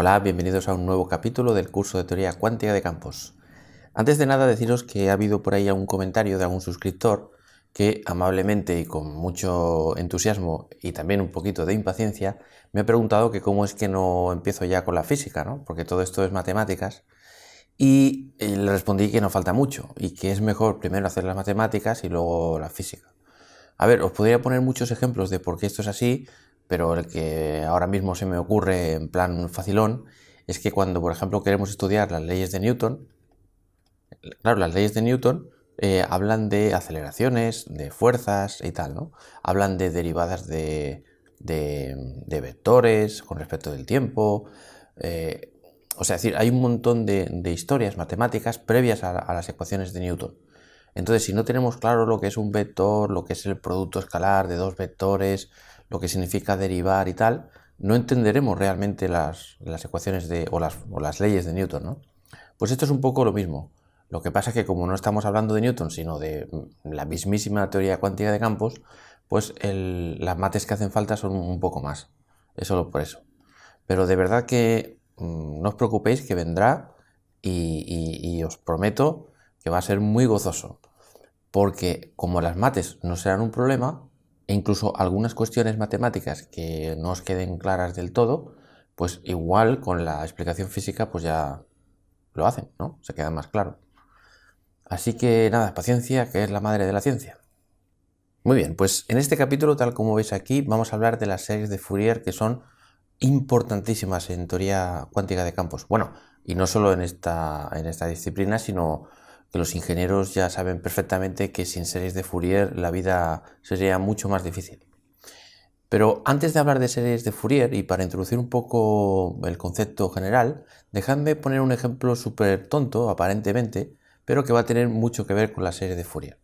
Hola, bienvenidos a un nuevo capítulo del curso de Teoría Cuántica de Campos. Antes de nada deciros que ha habido por ahí algún comentario de algún suscriptor que amablemente y con mucho entusiasmo y también un poquito de impaciencia me ha preguntado que cómo es que no empiezo ya con la física, ¿no? Porque todo esto es matemáticas y le respondí que no falta mucho y que es mejor primero hacer las matemáticas y luego la física. A ver, os podría poner muchos ejemplos de por qué esto es así, pero el que ahora mismo se me ocurre en plan facilón es que cuando, por ejemplo, queremos estudiar las leyes de Newton, claro, las leyes de Newton hablan de aceleraciones, de fuerzas y tal, ¿no? Hablan de derivadas de vectores con respecto del tiempo. O sea, es decir, hay un montón de historias matemáticas previas a las ecuaciones de Newton. Entonces, si no tenemos claro lo que es un vector, lo que es el producto escalar de dos vectores, lo que significa derivar y tal, no entenderemos realmente las ecuaciones o las leyes de Newton, ¿no? Pues esto es un poco lo mismo. Lo que pasa es que como no estamos hablando de Newton, sino de la mismísima teoría cuántica de campos, pues las mates que hacen falta son un poco más. Es solo por eso. Pero de verdad que no os preocupéis que vendrá y os prometo que va a ser muy gozoso. Porque como las mates no serán un problema, e incluso algunas cuestiones matemáticas que no os queden claras del todo, pues igual con la explicación física pues ya lo hacen, ¿no? Se queda más claro. Así que nada, paciencia, que es la madre de la ciencia. Muy bien, pues en este capítulo, tal como veis aquí, vamos a hablar de las series de Fourier que son importantísimas en teoría cuántica de campos. Bueno, y no solo en esta disciplina, sino que los ingenieros ya saben perfectamente que sin series de Fourier la vida sería mucho más difícil. Pero antes de hablar de series de Fourier y para introducir un poco el concepto general, dejadme poner un ejemplo súper tonto, aparentemente, pero que va a tener mucho que ver con la serie de Fourier.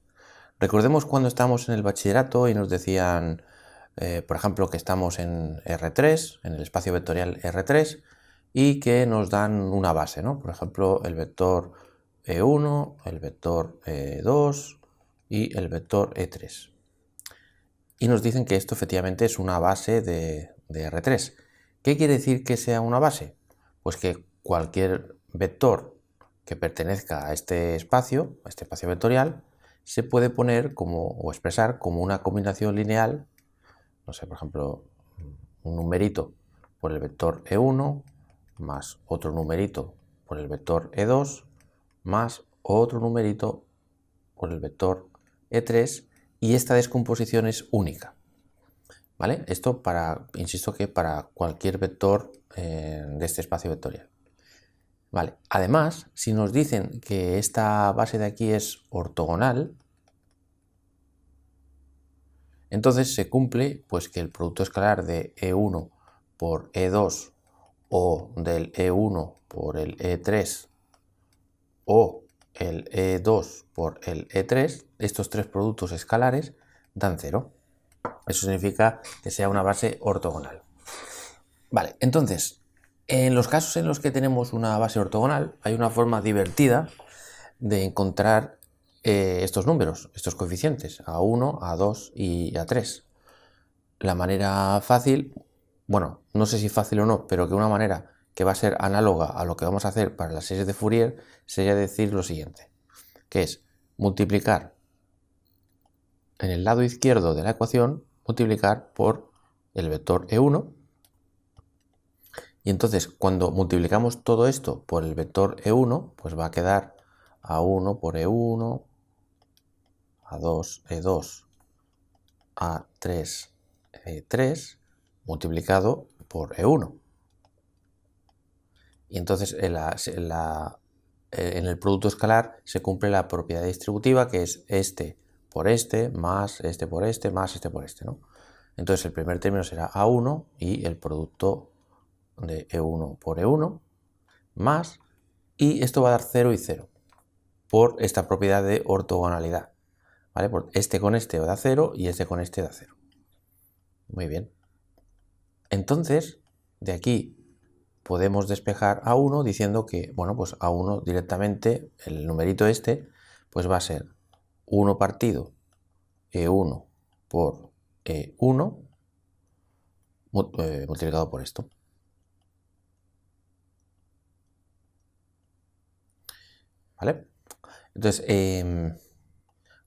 Recordemos cuando estábamos en el bachillerato y nos decían, por ejemplo, que estamos en R3, en el espacio vectorial R3, y que nos dan una base, ¿no? Por ejemplo, el vector E1, el vector E2 y el vector E3. Y nos dicen que esto efectivamente es una base de R3. ¿Qué quiere decir que sea una base? Pues que cualquier vector que pertenezca a este espacio vectorial, se puede poner como o expresar como una combinación lineal, no sé, por ejemplo, un numerito por el vector E1 más otro numerito por el vector E2 más otro numerito por el vector E3 y esta descomposición es única. ¿Vale? Esto insisto que para cualquier vector de este espacio vectorial. Vale. Además, si nos dicen que esta base de aquí es ortogonal, entonces se cumple pues que el producto escalar de E1 por E2 o del E1 por el E3 o el E2 por el E3, estos tres productos escalares dan 0. Eso significa que sea una base ortogonal. Vale, entonces, en los casos en los que tenemos una base ortogonal, hay una forma divertida de encontrar estos números, estos coeficientes, A1, A2 y A3. La manera fácil, bueno, no sé si fácil o no, pero que una manera que va a ser análoga a lo que vamos a hacer para las series de Fourier sería decir lo siguiente, que es multiplicar en el lado izquierdo de la ecuación, multiplicar por el vector E1. Y entonces, cuando multiplicamos todo esto por el vector E1, pues va a quedar A1 por E1, A2, E2, A3, E3, multiplicado por E1. Y entonces en el producto escalar se cumple la propiedad distributiva, que es este por este, más este por este, más este por este, ¿no? Entonces el primer término será A1 y el producto de E1 por E1, más, y esto va a dar 0 y 0 por esta propiedad de ortogonalidad, ¿vale? Por este con este da 0 y este con este da 0. Muy bien. Entonces, de aquí podemos despejar A1 diciendo que, bueno, pues A1 directamente, el numerito este, pues va a ser 1 partido E1 por E1 multiplicado por esto. ¿vale? Entonces,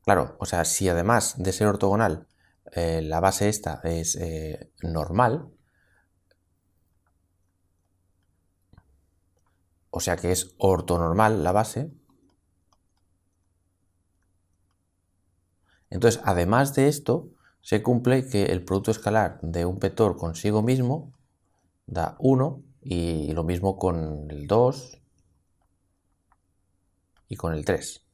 claro, o sea, si además de ser ortogonal, la base esta es normal, o sea que es ortonormal la base, entonces, además de esto, se cumple que el producto escalar de un vector consigo mismo da 1 y lo mismo con el 2 y con el 3.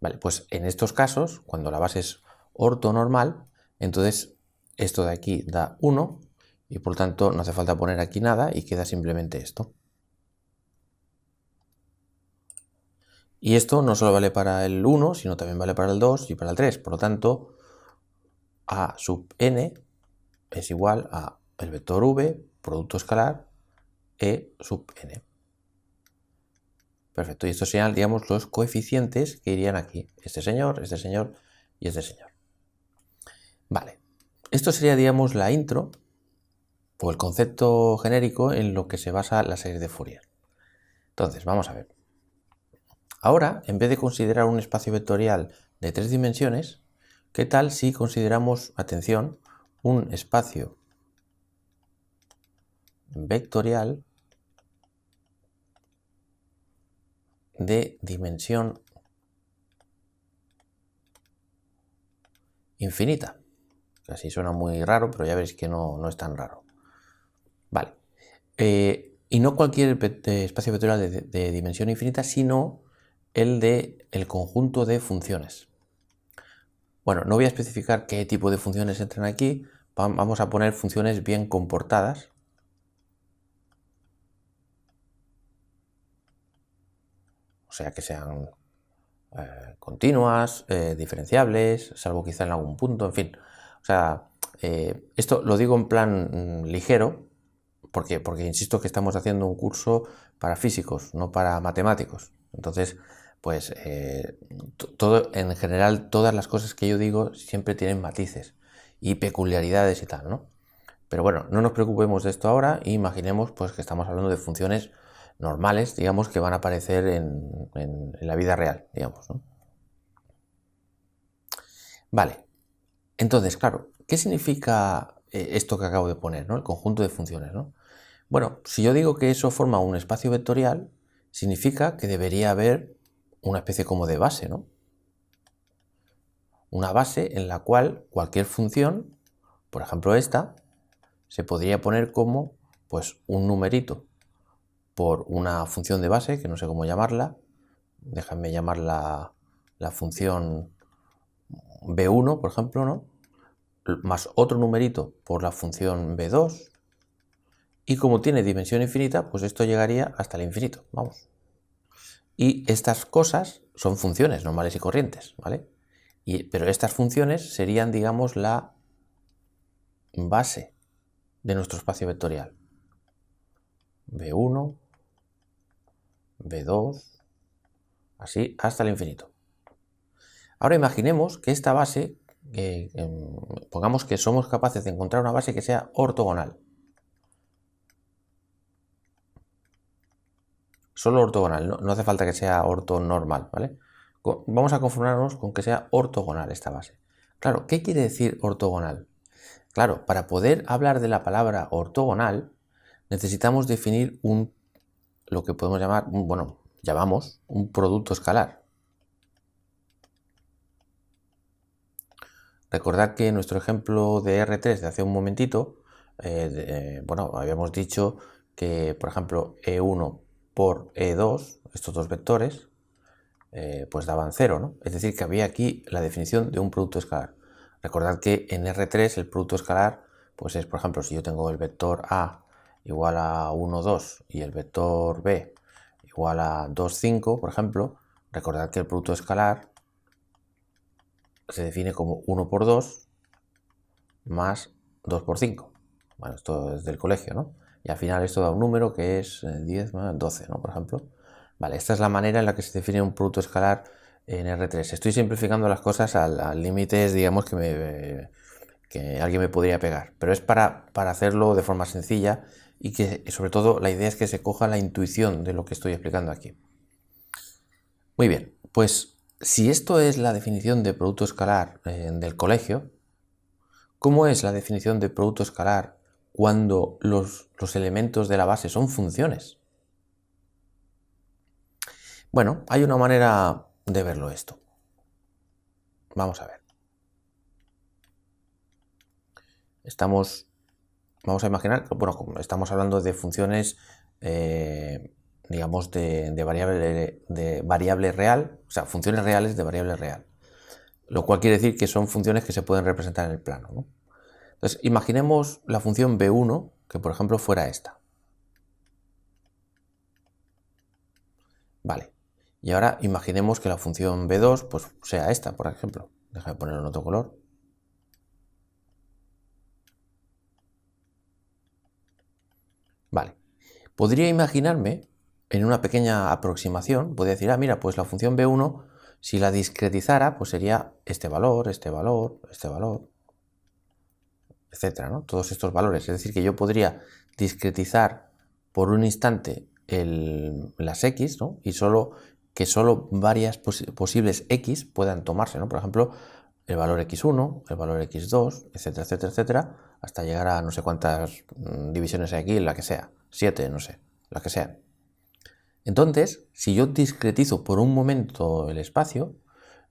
Vale, pues en estos casos, cuando la base es ortonormal, entonces esto de aquí da 1 y por tanto no hace falta poner aquí nada y queda simplemente esto. Y esto no solo vale para el 1, sino también vale para el 2 y para el 3. Por lo tanto, A sub n es igual a el vector v, producto escalar, e sub n. Perfecto, y estos serían, digamos, los coeficientes que irían aquí. Este señor y este señor. Vale, esto sería, digamos, la intro o el concepto genérico en lo que se basa la serie de Fourier. Entonces, vamos a ver. Ahora, en vez de considerar un espacio vectorial de 3 dimensiones, ¿qué tal si consideramos, atención, un espacio vectorial de dimensión infinita? Así suena muy raro, pero ya veréis que no es tan raro. Vale. Y no cualquier espacio vectorial de dimensión infinita, sino el de el conjunto de funciones. Bueno, no voy a especificar qué tipo de funciones entran aquí. Vamos a poner funciones bien comportadas. O sea, que sean continuas, diferenciables, salvo quizá en algún punto, en fin. O sea, esto lo digo en plan ligero, porque insisto que estamos haciendo un curso para físicos, no para matemáticos. Entonces, pues todo, en general, todas las cosas que yo digo siempre tienen matices y peculiaridades y tal, ¿no? Pero bueno, no nos preocupemos de esto ahora e imaginemos pues que estamos hablando de funciones normales, digamos, que van a aparecer en la vida real, digamos, ¿no? Vale, entonces, claro, ¿qué significa esto que acabo de poner, ¿no? El conjunto de funciones, ¿no? Bueno, si yo digo que eso forma un espacio vectorial, significa que debería haber una especie como de base, ¿no? Una base en la cual cualquier función, por ejemplo esta, se podría poner como pues un numerito por una función de base, que no sé cómo llamarla, déjame llamarla la función b1, por ejemplo, ¿no? Más otro numerito por la función b2, y como tiene dimensión infinita, pues esto llegaría hasta el infinito, vamos. Y estas cosas son funciones normales y corrientes, ¿vale? Pero estas funciones serían, digamos, la base de nuestro espacio vectorial. b1, b2, así hasta el infinito. Ahora imaginemos que esta base, pongamos que somos capaces de encontrar una base que sea ortogonal. Solo ortogonal, no hace falta que sea ortonormal, ¿vale? Vamos a conformarnos con que sea ortogonal esta base. Claro, ¿qué quiere decir ortogonal? Claro, para poder hablar de la palabra ortogonal, necesitamos definir lo que podemos llamar, llamamos un producto escalar. Recordad que en nuestro ejemplo de R3 de hace un momentito, habíamos dicho que, por ejemplo, E1 por E2, estos dos vectores, pues daban 0, ¿no? Es decir, que había aquí la definición de un producto escalar. Recordad que en R3 el producto escalar, pues es, por ejemplo, si yo tengo el vector A igual a 1, 2 y el vector B igual a 2, 5, por ejemplo, recordad que el producto escalar se define como 1 por 2 más 2 por 5. Bueno, esto es del colegio, ¿no? Y al final esto da un número que es 10 más 12, ¿no? Por ejemplo. Vale, esta es la manera en la que se define un producto escalar en R3. Estoy simplificando las cosas al límite, digamos, que alguien me podría pegar. Pero es para hacerlo de forma sencilla y que, sobre todo, la idea es que se coja la intuición de lo que estoy explicando aquí. Muy bien, pues si esto es la definición de producto escalar del colegio, ¿cómo es la definición de producto escalar cuando los elementos de la base son funciones? Bueno, hay una manera de verlo esto. Vamos a ver. Vamos a imaginar, bueno, como estamos hablando de funciones, digamos, de variable real, o sea, funciones reales de variable real. Lo cual quiere decir que son funciones que se pueden representar en el plano, ¿no? Entonces, imaginemos la función b1, que por ejemplo fuera esta. Vale. Y ahora imaginemos que la función b2 pues sea esta, por ejemplo. Déjame ponerlo en otro color. Vale. Podría imaginarme, en una pequeña aproximación, podría decir, mira, pues la función b1, si la discretizara, pues sería este valor, este valor, este valor, etcétera, ¿no? Todos estos valores. Es decir, que yo podría discretizar por un instante las x, ¿no? Y que solo varias posibles x puedan tomarse, ¿no? Por ejemplo, el valor x1, el valor x2, etcétera, etcétera, etcétera, hasta llegar a no sé cuántas divisiones hay aquí, la que sea, 7, no sé, la que sea. Entonces, si yo discretizo por un momento el espacio,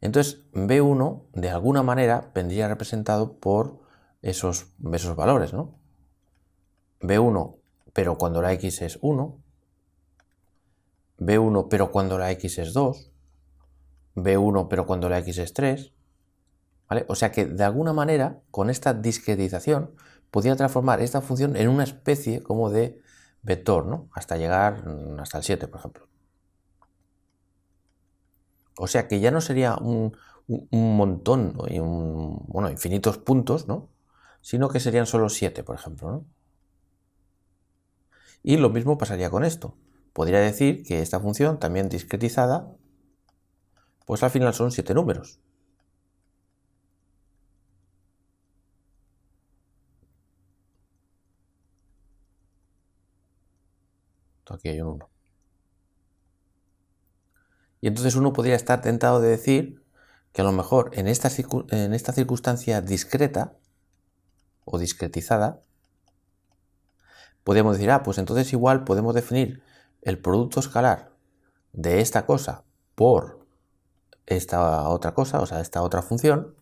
entonces b1 de alguna manera vendría representado por esos valores, ¿no? b1, pero cuando la x es 1, b1, pero cuando la x es 2, b1, pero cuando la x es 3, ¿vale? O sea que de alguna manera, con esta discretización, podría transformar esta función en una especie como de vector, ¿no? Hasta llegar hasta el 7, por ejemplo. O sea que ya no sería un montón, ¿no? Y bueno, infinitos puntos, ¿no? Sino que serían solo 7, por ejemplo, ¿no? Y lo mismo pasaría con esto. Podría decir que esta función, también discretizada, pues al final son 7 números. Aquí hay un 1. Y entonces uno podría estar tentado de decir que a lo mejor en esta circunstancia discreta o discretizada, podemos decir, pues entonces igual podemos definir el producto escalar de esta cosa por esta otra cosa, o sea, esta otra función,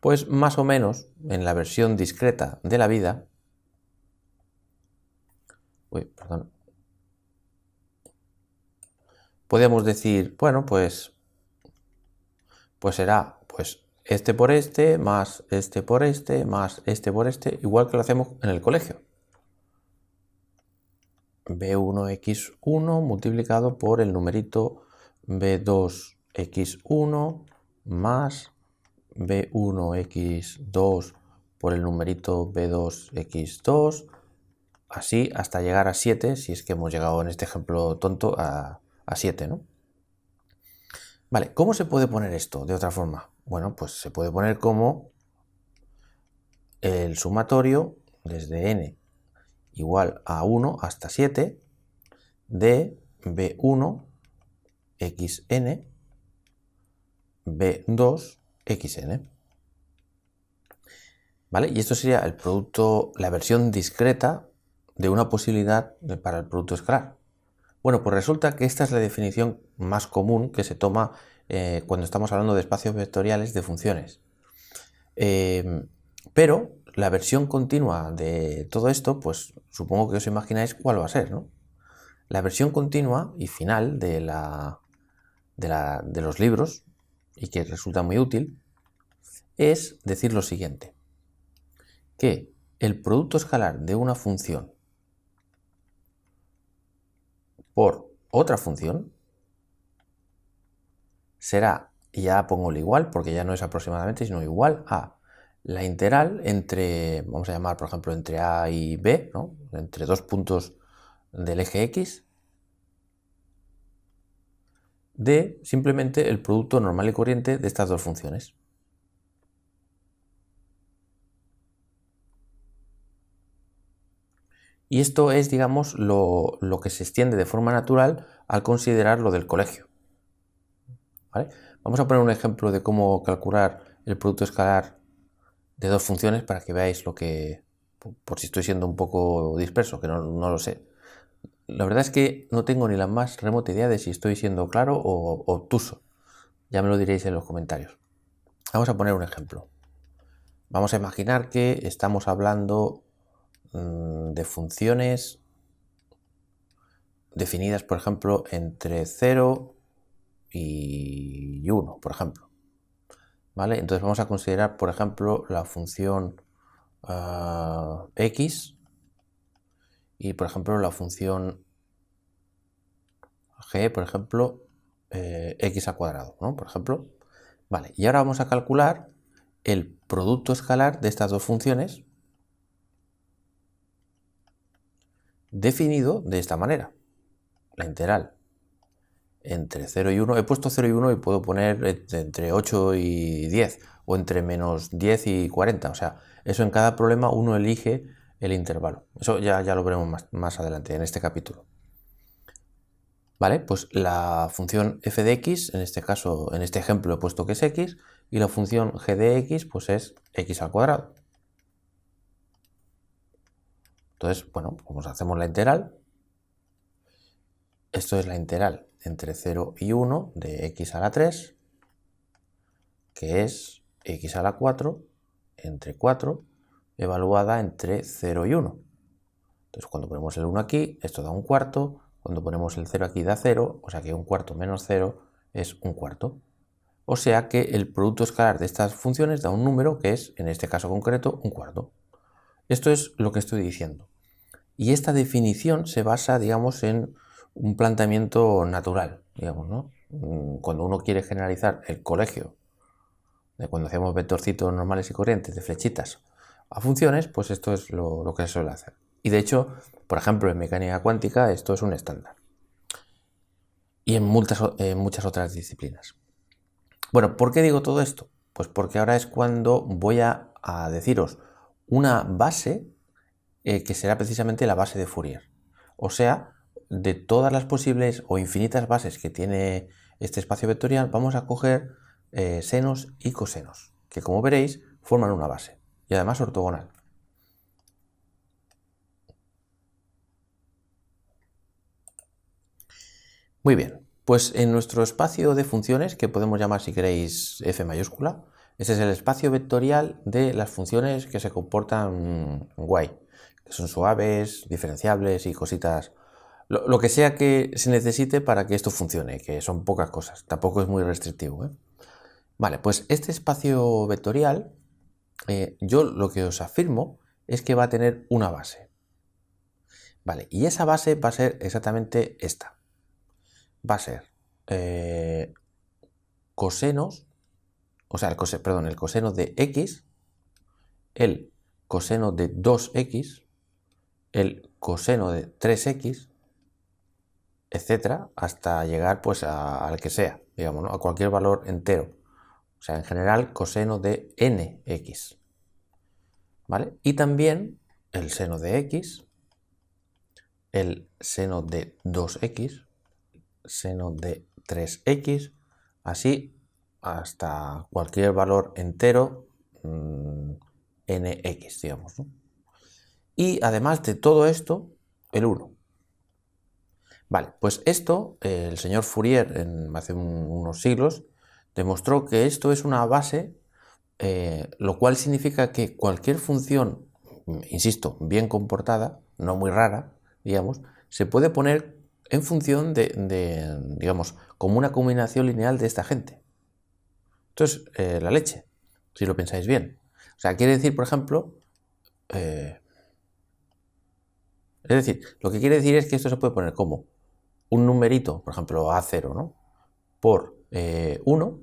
pues más o menos en la versión discreta de la vida, podemos decir, bueno, pues será pues este por este, más este por este, más este por este, igual que lo hacemos en el colegio. b1x1 multiplicado por el numerito b2x1 más b1x2 por el numerito b2x2, así hasta llegar a 7, si es que hemos llegado en este ejemplo tonto a 7, ¿no? Vale, ¿cómo se puede poner esto de otra forma? Bueno, pues se puede poner como el sumatorio desde n igual a 1 hasta 7 de b1 xn b2 xn. ¿Vale? Y esto sería el producto, la versión discreta de una posibilidad para el producto escalar. Bueno, pues resulta que esta es la definición más común que se toma cuando estamos hablando de espacios vectoriales de funciones. Pero la versión continua de todo esto, pues supongo que os imagináis cuál va a ser, ¿no? La versión continua y final de los libros, y que resulta muy útil, es decir lo siguiente, que el producto escalar de una función por otra función será, y ya pongo el igual, porque ya no es aproximadamente, sino igual a la integral entre, vamos a llamar por ejemplo, entre a y b, ¿no? Entre dos puntos del eje x, de simplemente el producto normal y corriente de estas dos funciones. Y esto es, digamos, lo que se extiende de forma natural al considerar lo del colegio. ¿vale? Vamos a poner un ejemplo de cómo calcular el producto escalar de dos funciones para que veáis lo que, por si estoy siendo un poco disperso, que no lo sé. La verdad es que no tengo ni la más remota idea de si estoy siendo claro o obtuso. Ya me lo diréis en los comentarios. Vamos a poner un ejemplo. Vamos a imaginar que estamos hablando de funciones definidas, por ejemplo, entre 0 y 1, por ejemplo. ¿Vale? Entonces vamos a considerar, por ejemplo, la función x y, por ejemplo, la función g, por ejemplo, x al cuadrado, ¿no? Por ejemplo. Vale, y ahora vamos a calcular el producto escalar de estas dos funciones definido de esta manera. La integral entre 0 y 1, he puesto 0 y 1 y puedo poner entre 8 y 10 o entre menos 10 y 40, o sea, eso en cada problema uno elige el intervalo. Eso ya lo veremos más adelante en este capítulo. Vale, pues la función f de x, en este caso, en este ejemplo he puesto que es x, y la función g de x pues es x al cuadrado. Entonces, bueno, pues hacemos la integral. Esto es la integral entre 0 y 1 de x a la 3, que es x a la 4 entre 4 evaluada entre 0 y 1. Entonces cuando ponemos el 1 aquí, esto da un cuarto, cuando ponemos el 0 aquí da 0, o sea que un cuarto menos 0 es un cuarto. O sea que el producto escalar de estas funciones da un número que es, en este caso concreto, un cuarto. Esto es lo que estoy diciendo. Y esta definición se basa, digamos, en un planteamiento natural, digamos, ¿no? Cuando uno quiere generalizar el colegio, de cuando hacemos vectorcitos normales y corrientes de flechitas a funciones, pues esto es lo que se suele hacer. Y de hecho, por ejemplo, en mecánica cuántica esto es un estándar. Y en muchas otras disciplinas. Bueno, ¿por qué digo todo esto? Pues porque ahora es cuando voy a deciros una base que será precisamente la base de Fourier. O sea, de todas las posibles o infinitas bases que tiene este espacio vectorial, vamos a coger senos y cosenos, que como veréis forman una base y además ortogonal. Muy bien, pues en nuestro espacio de funciones, que podemos llamar si queréis f mayúscula, ese es el espacio vectorial de las funciones que se comportan guay, que son suaves, diferenciables y cositas, lo que sea que se necesite para que esto funcione, que son pocas cosas, tampoco es muy restrictivo, ¿eh? Vale, pues este espacio vectorial, yo lo que os afirmo es que va a tener una base. Vale, y esa base va a ser exactamente esta. Va a ser cosenos, o sea, el coseno de x, el coseno de 2x, el coseno de 3x, etcétera, hasta llegar pues al que sea, digamos, ¿no? A cualquier valor entero. O sea, en general, coseno de nx. ¿Vale? Y también el seno de x, el seno de 2x, seno de 3x, así hasta cualquier valor entero nx, digamos, ¿no? Y además de todo esto, el 1. Vale, pues esto, el señor Fourier, hace unos siglos, demostró que esto es una base, lo cual significa que cualquier función, insisto, bien comportada, no muy rara, digamos, se puede poner en función digamos, como una combinación lineal de esta gente. Entonces, la leche, si lo pensáis bien. O sea, quiere decir, por ejemplo, es decir, lo que quiere decir es que esto se puede poner como un numerito, por ejemplo, A0, ¿no? Por 1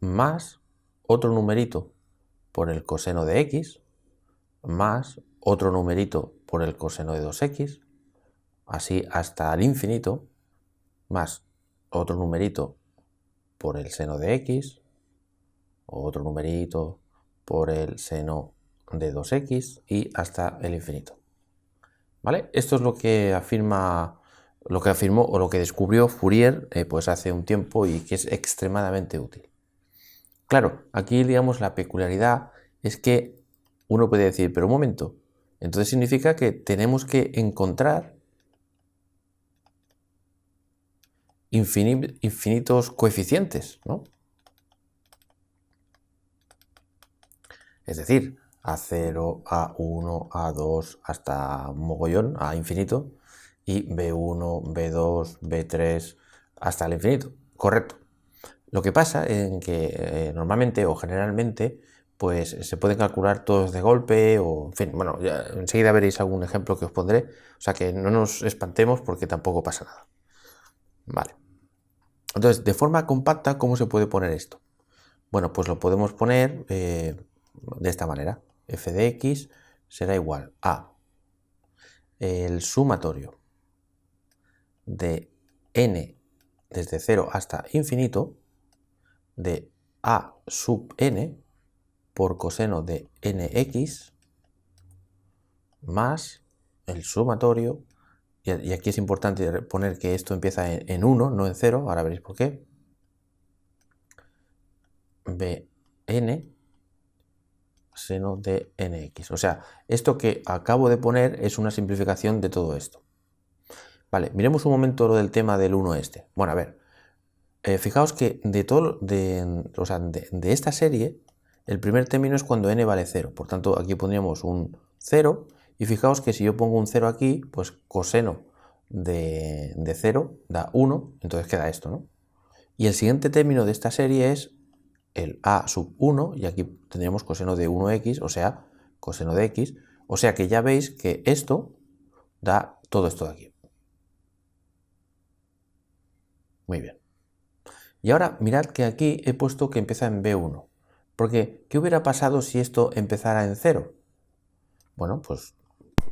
más otro numerito por el coseno de x más otro numerito por el coseno de 2x, así hasta el infinito, más otro numerito por el seno de x, otro numerito por el seno de 2x y hasta el infinito. ¿Vale? Esto es lo que afirma lo que afirmó o lo que descubrió Fourier pues hace un tiempo y que es extremadamente útil. Claro, aquí digamos la peculiaridad es que uno puede decir, pero un momento, entonces significa que tenemos que encontrar infinitos coeficientes, ¿no? Es decir, A0, A1, A2, hasta mogollón, a infinito, y B1, B2, B3, hasta el infinito. Correcto. Lo que pasa es que normalmente o generalmente pues se pueden calcular todos de golpe o, en fin, bueno, ya enseguida veréis algún ejemplo que os pondré, o sea que no nos espantemos porque tampoco pasa nada. Vale. Entonces, de forma compacta, ¿cómo se puede poner esto? Bueno, pues lo podemos poner de esta manera. F de x será igual a el sumatorio de n desde 0 hasta infinito de a sub n por coseno de nx más el sumatorio, y aquí es importante poner que esto empieza en 1, no en 0, ahora veréis por qué, bn seno de nx. O sea, esto que acabo de poner es una simplificación de todo esto. Vale, miremos un momento lo del tema del 1 este. Bueno, a ver, fijaos que de esta serie, el primer término es cuando n vale 0. Por tanto, aquí pondríamos un 0. Y fijaos que si yo pongo un 0 aquí, pues coseno de 0 da 1. Entonces queda esto, ¿no? Y el siguiente término de esta serie es el a sub 1. Y aquí tendríamos coseno de 1x, o sea, coseno de x. O sea que ya veis que esto da todo esto de aquí. Muy bien. Y ahora mirad que aquí he puesto que empieza en B1. Porque, ¿qué hubiera pasado si esto empezara en 0? Bueno, pues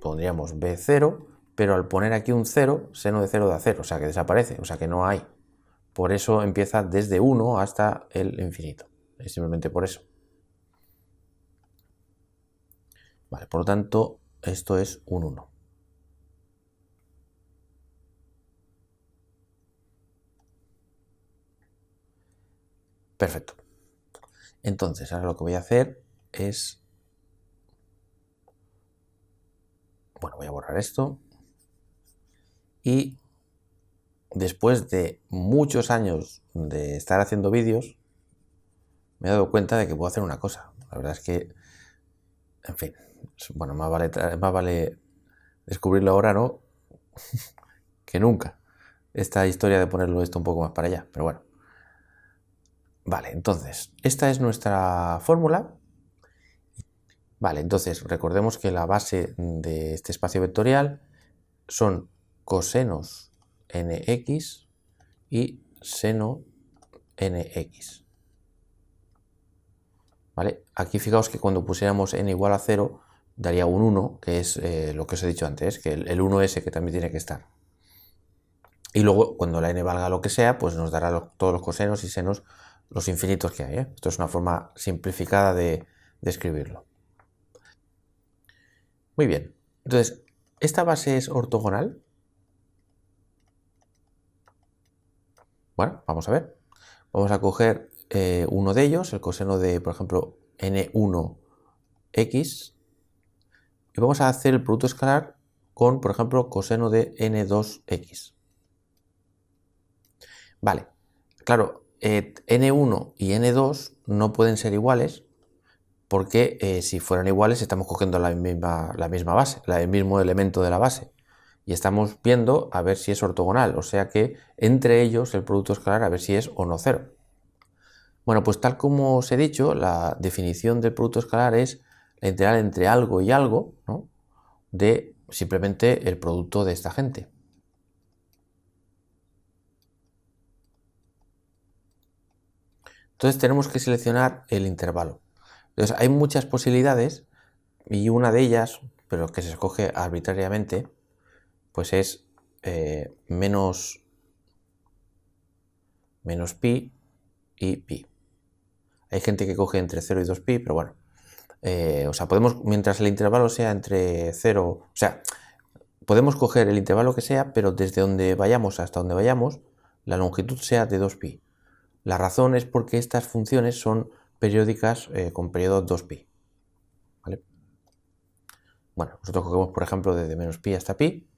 pondríamos B0, pero al poner aquí un 0, seno de 0 da 0, o sea que desaparece, o sea que no hay. Por eso empieza desde 1 hasta el infinito. Es simplemente por eso. Vale, por lo tanto, esto es un 1. Perfecto. Entonces, ahora lo que voy a hacer es... Bueno, voy a borrar esto. Y después de muchos años de estar haciendo vídeos, me he dado cuenta de que puedo hacer una cosa. La verdad es que, en fin, bueno, más vale descubrirlo ahora, ¿no? que nunca. Esta historia de ponerlo esto un poco más para allá, pero bueno. Vale, entonces, esta es nuestra fórmula. Vale, entonces, recordemos que la base de este espacio vectorial son cosenos nx y seno nx. ¿Vale? Aquí fijaos que cuando pusiéramos n igual a 0 daría un 1, que es lo que os he dicho antes, que el 1s que también tiene que estar. Y luego, cuando la n valga lo que sea, pues nos dará todos los cosenos y senos, los infinitos que hay. Esto es una forma simplificada de escribirlo. Muy bien. Entonces, ¿esta base es ortogonal? Bueno, vamos a ver. Vamos a coger uno de ellos, el coseno de, por ejemplo, n1x, y vamos a hacer el producto escalar con, por ejemplo, coseno de n2x. Vale, claro, n1 y n2 no pueden ser iguales porque si fueran iguales estamos cogiendo la misma base, el mismo elemento de la base. Y estamos viendo a ver si es ortogonal, o sea que entre ellos el producto escalar a ver si es o no 0. Bueno, pues tal como os he dicho, la definición del producto escalar es la integral entre algo y algo, ¿no? De simplemente el producto de esta gente. Entonces tenemos que seleccionar el intervalo. Entonces hay muchas posibilidades y una de ellas, pero que se escoge arbitrariamente, pues es menos pi y pi. Hay gente que coge entre 0 y 2pi, pero bueno. O sea, podemos, mientras el intervalo sea entre 0, o sea, podemos coger el intervalo que sea, pero desde donde vayamos hasta donde vayamos, la longitud sea de 2pi. La razón es porque estas funciones son periódicas con periodo 2pi. ¿Vale? Bueno, nosotros cogemos, por ejemplo, desde menos pi hasta pi.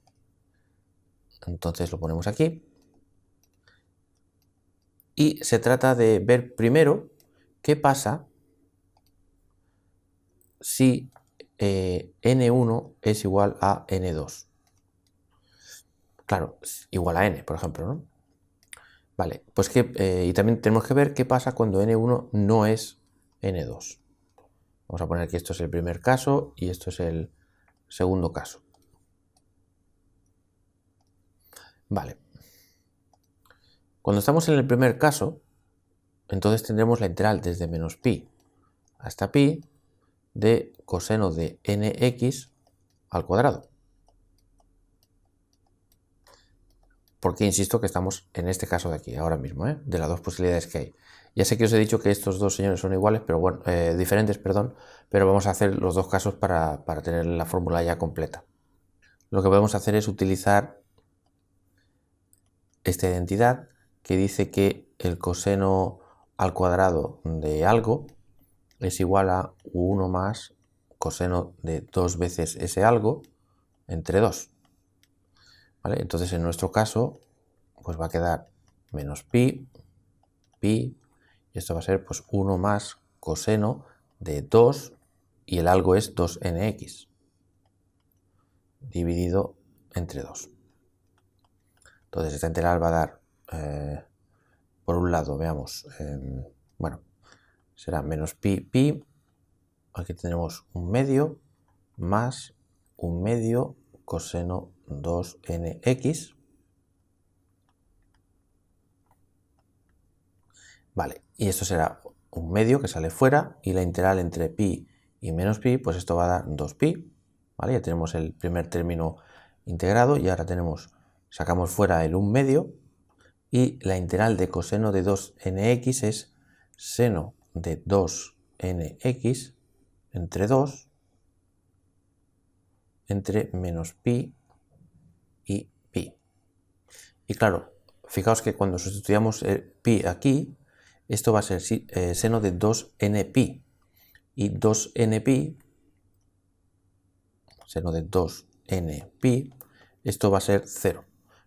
Entonces lo ponemos aquí. Y se trata de ver primero qué pasa si n1 es igual a n2. Claro, igual a n, por ejemplo, ¿no? Vale, pues y también tenemos que ver qué pasa cuando n1 no es n2. Vamos a poner que esto es el primer caso y esto es el segundo caso. Vale. Cuando estamos en el primer caso, entonces tendremos la integral desde menos pi hasta pi de coseno de nx al cuadrado. Porque insisto que estamos en este caso de aquí, ahora mismo, de las dos posibilidades que hay. Ya sé que os he dicho que estos dos señores son iguales, pero bueno, diferentes, perdón, pero vamos a hacer los dos casos para tener la fórmula ya completa. Lo que podemos hacer es utilizar esta identidad que dice que el coseno al cuadrado de algo es igual a 1 más coseno de 2 veces ese algo entre 2. ¿Vale? Entonces en nuestro caso pues va a quedar menos pi, y esto va a ser pues 1 más coseno de 2 y el algo es 2nx dividido entre 2. Entonces esta integral va a dar, por un lado, veamos, bueno, será menos pi, aquí tenemos un medio, más un medio coseno 2nx. Vale, y esto será un medio que sale fuera y la integral entre pi y menos pi, pues esto va a dar 2pi. ¿Vale? Ya tenemos el primer término integrado y ahora sacamos fuera el 1 medio y la integral de coseno de 2nx es seno de 2nx entre 2 entre menos pi y pi. Y claro, fijaos que cuando sustituyamos el pi aquí, esto va a ser seno de 2npi. Y 2npi, seno de 2npi, esto va a ser 0.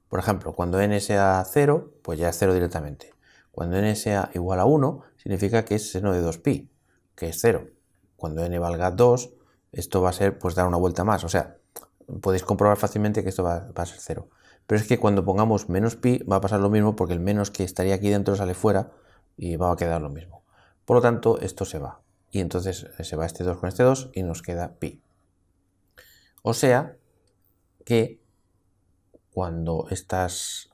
Por ejemplo, cuando n sea 0, pues ya es 0 directamente. Cuando n sea igual a 1, significa que es seno de 2pi, que es 0. Cuando n valga 2, esto va a ser pues dar una vuelta más. O sea, podéis comprobar fácilmente que esto va a ser 0. Pero es que cuando pongamos menos pi va a pasar lo mismo porque el menos que estaría aquí dentro sale fuera y va a quedar lo mismo. Por lo tanto, esto se va. Y entonces se va este 2 con este 2 y nos queda pi. O sea que cuando estos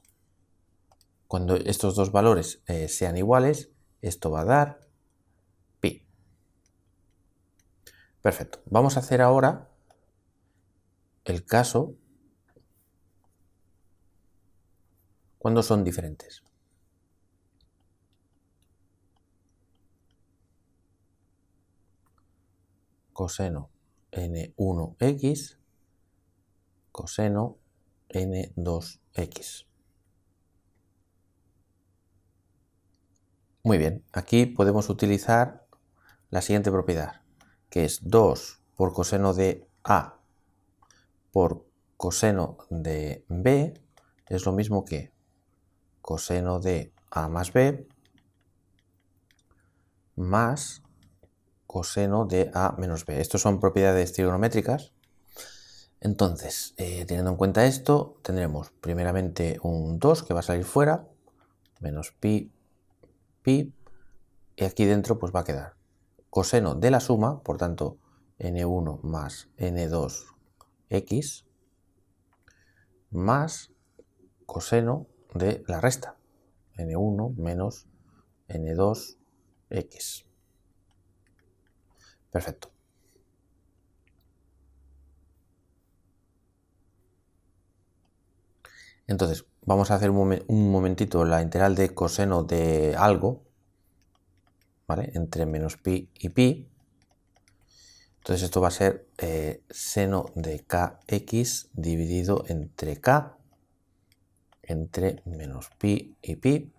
dos valores sean iguales, esto va a dar pi. Perfecto. Vamos a hacer ahora el caso cuando son diferentes. Coseno n1x, coseno n2x. Muy bien, aquí podemos utilizar la siguiente propiedad, que es 2 por coseno de a por coseno de b es lo mismo que coseno de a más b más coseno de a menos b. Estos son propiedades trigonométricas. Entonces, teniendo en cuenta esto, tendremos primeramente un 2 que va a salir fuera, menos pi, y aquí dentro pues va a quedar coseno de la suma, por tanto, n1 más n2x, más coseno de la resta, n1 menos n2x. Perfecto. Entonces, vamos a hacer un momentito la integral de coseno de algo, ¿vale? Entre menos pi y pi. Entonces esto va a ser seno de kx dividido entre k, entre menos pi y pi.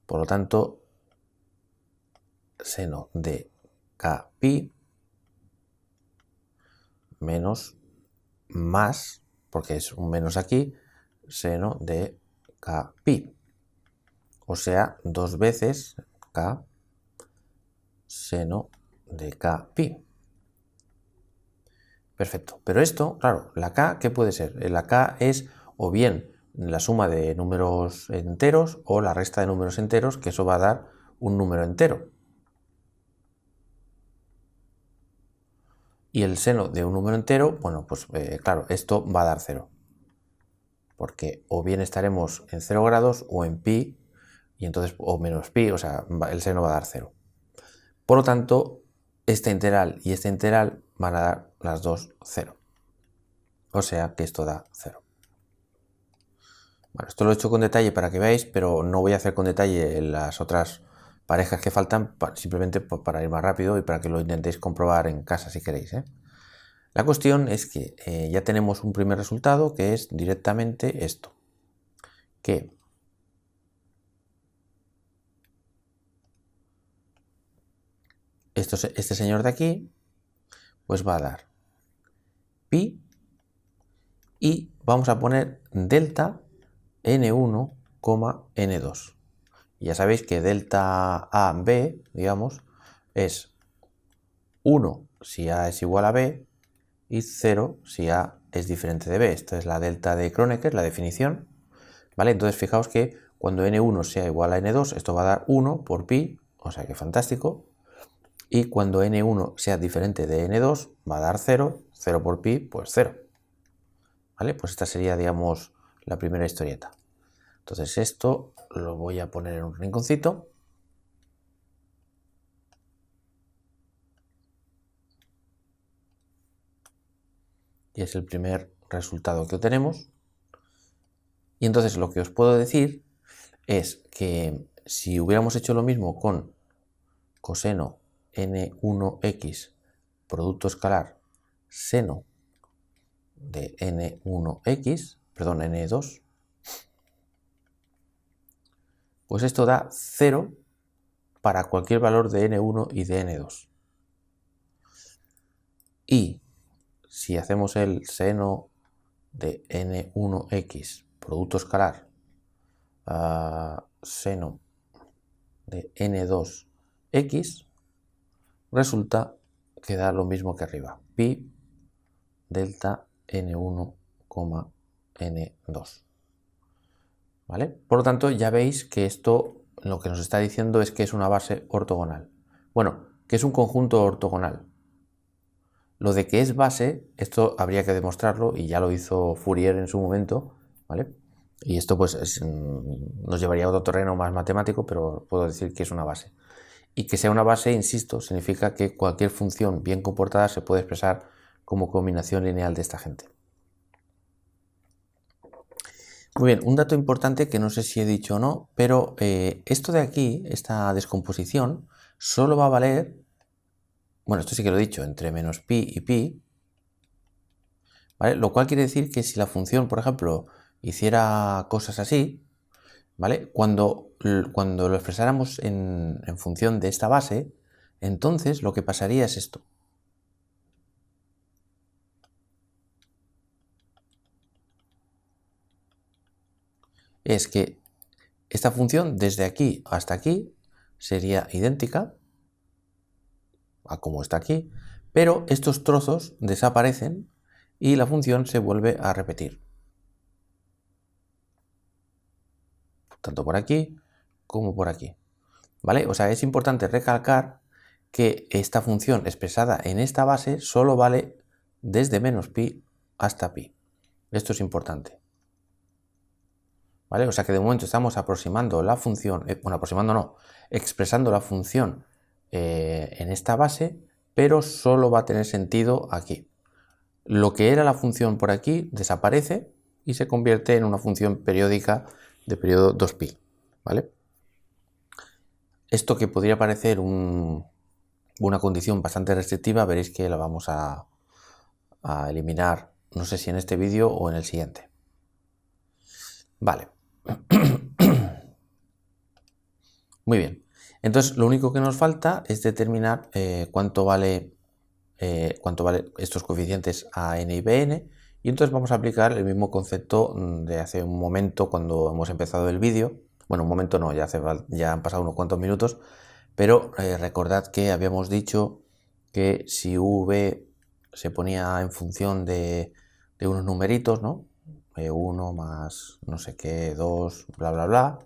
Por lo tanto, seno de k pi menos más, porque es un menos aquí, seno de k pi. O sea, 2 veces k seno de k pi. Perfecto. Pero esto, claro, la k, ¿qué puede ser? La k es o bien la suma de números enteros o la resta de números enteros, que eso va a dar un número entero. Y el seno de un número entero, bueno, pues claro, esto va a dar 0. Porque o bien estaremos en 0 grados o en pi, y entonces, o menos pi, o sea, el seno va a dar 0. Por lo tanto, esta integral y esta integral van a dar las dos 0. O sea que esto da 0. Bueno, esto lo he hecho con detalle para que veáis, pero no voy a hacer con detalle las otras parejas que faltan, simplemente para ir más rápido y para que lo intentéis comprobar en casa si queréis. La cuestión es que ya tenemos un primer resultado que es directamente esto. Que este señor de aquí pues va a dar pi y vamos a poner delta n1, n2. Y ya sabéis que delta a b, digamos, es 1 si a es igual a b y 0 si a es diferente de b. Esta es la delta de Kronecker, la definición. ¿Vale? Entonces fijaos que cuando n1 sea igual a n2, esto va a dar 1 por pi, o sea que fantástico. Y cuando n1 sea diferente de n2, va a dar 0, 0 por pi, pues 0. ¿Vale? Pues esta sería, digamos, la primera historieta. Entonces esto lo voy a poner en un rinconcito. Y es el primer resultado que obtenemos. Y entonces lo que os puedo decir es que si hubiéramos hecho lo mismo con coseno n1x producto escalar seno de n1x, perdón, n2, pues esto da 0 para cualquier valor de n1 y de n2. Y si hacemos el seno de n1x producto escalar seno de n2x, resulta que da lo mismo que arriba, pi delta n1, n2. ¿Vale? Por lo tanto, ya veis que esto lo que nos está diciendo es que es una base ortogonal. Bueno, que es un conjunto ortogonal. Lo de que es base, esto habría que demostrarlo y ya lo hizo Fourier en su momento, ¿vale? Y esto pues nos llevaría a otro terreno más matemático, pero puedo decir que es una base. Y que sea una base, insisto, significa que cualquier función bien comportada se puede expresar como combinación lineal de esta gente. Muy bien, un dato importante que no sé si he dicho o no, pero esto de aquí, esta descomposición, solo va a valer, bueno, esto sí que lo he dicho, entre menos pi y pi, ¿vale? Lo cual quiere decir que si la función, por ejemplo, hiciera cosas así, ¿vale? Cuando lo expresáramos en función de esta base, entonces lo que pasaría es esto. Es que esta función desde aquí hasta aquí sería idéntica a como está aquí, pero estos trozos desaparecen y la función se vuelve a repetir. Tanto por aquí como por aquí. ¿Vale? O sea, es importante recalcar que esta función expresada en esta base solo vale desde menos pi hasta pi. Esto es importante. ¿Vale? O sea que de momento estamos aproximando la función, bueno, aproximando no, expresando la función en esta base, pero solo va a tener sentido aquí. Lo que era la función por aquí desaparece y se convierte en una función periódica de periodo 2pi, ¿vale? Esto que podría parecer un una condición bastante restrictiva, veréis que la vamos a eliminar, no sé si en este vídeo o en el siguiente. Vale. Muy bien. Entonces, lo único que nos falta es determinar cuánto vale estos coeficientes a n y bn, y entonces vamos a aplicar el mismo concepto de hace un momento cuando hemos empezado el vídeo. Bueno, un momento no, ya han pasado unos cuantos minutos, pero recordad que habíamos dicho que si v se ponía en función de unos numeritos, ¿no? 1 más no sé qué, 2, bla, bla, bla.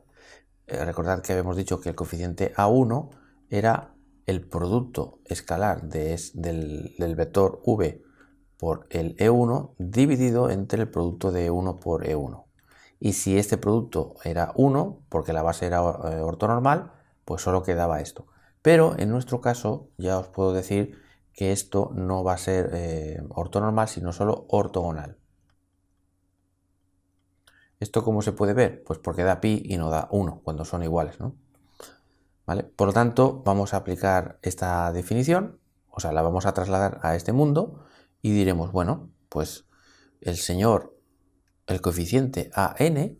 Recordad que habíamos dicho que el coeficiente a1 era el producto escalar del vector v por el e1 dividido entre el producto de e1 por e1. Y si este producto era 1, porque la base era ortonormal, pues solo quedaba esto. Pero en nuestro caso ya os puedo decir que esto no va a ser ortonormal, sino solo ortogonal. ¿Esto cómo se puede ver? Pues porque da pi y no da 1 cuando son iguales, ¿no? ¿Vale? Por lo tanto, vamos a aplicar esta definición, o sea, la vamos a trasladar a este mundo y diremos, bueno, pues el coeficiente a n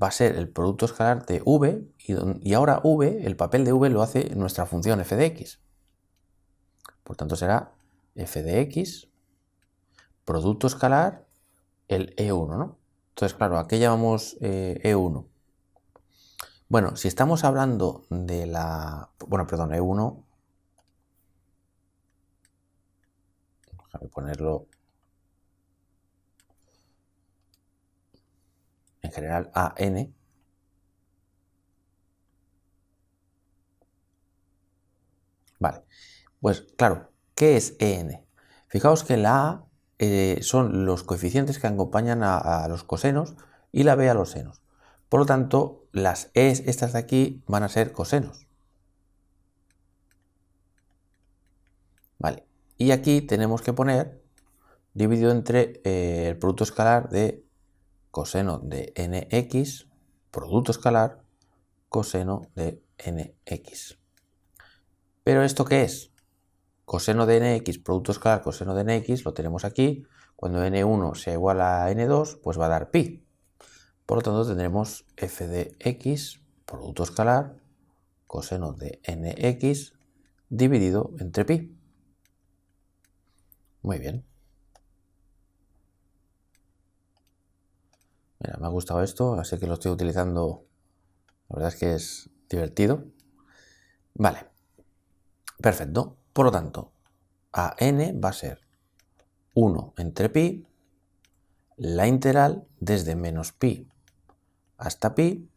va a ser el producto escalar de v y ahora v, el papel de v lo hace nuestra función f de x. Por tanto, será f de x, producto escalar, el e1, ¿no? Entonces, claro, ¿a qué llamamos e1? Bueno, si estamos hablando de perdón, e1, déjame ponerlo en general a n. Vale, pues claro, ¿qué es en? Fijaos que la a son los coeficientes que acompañan a los cosenos y la b a los senos. Por lo tanto, las e's estas de aquí van a ser cosenos. Vale, y aquí tenemos que poner dividido entre el producto escalar de coseno de nx, producto escalar, coseno de nx. ¿Pero esto qué es? Coseno de nx, producto escalar coseno de nx, lo tenemos aquí. Cuando n1 sea igual a n2, pues va a dar pi. Por lo tanto, tendremos f de x, producto escalar, coseno de nx, dividido entre pi. Muy bien. Mira, me ha gustado esto, así que lo estoy utilizando. La verdad es que es divertido. Vale. Perfecto. Por lo tanto, a n va a ser 1 entre pi, la integral desde menos pi hasta pi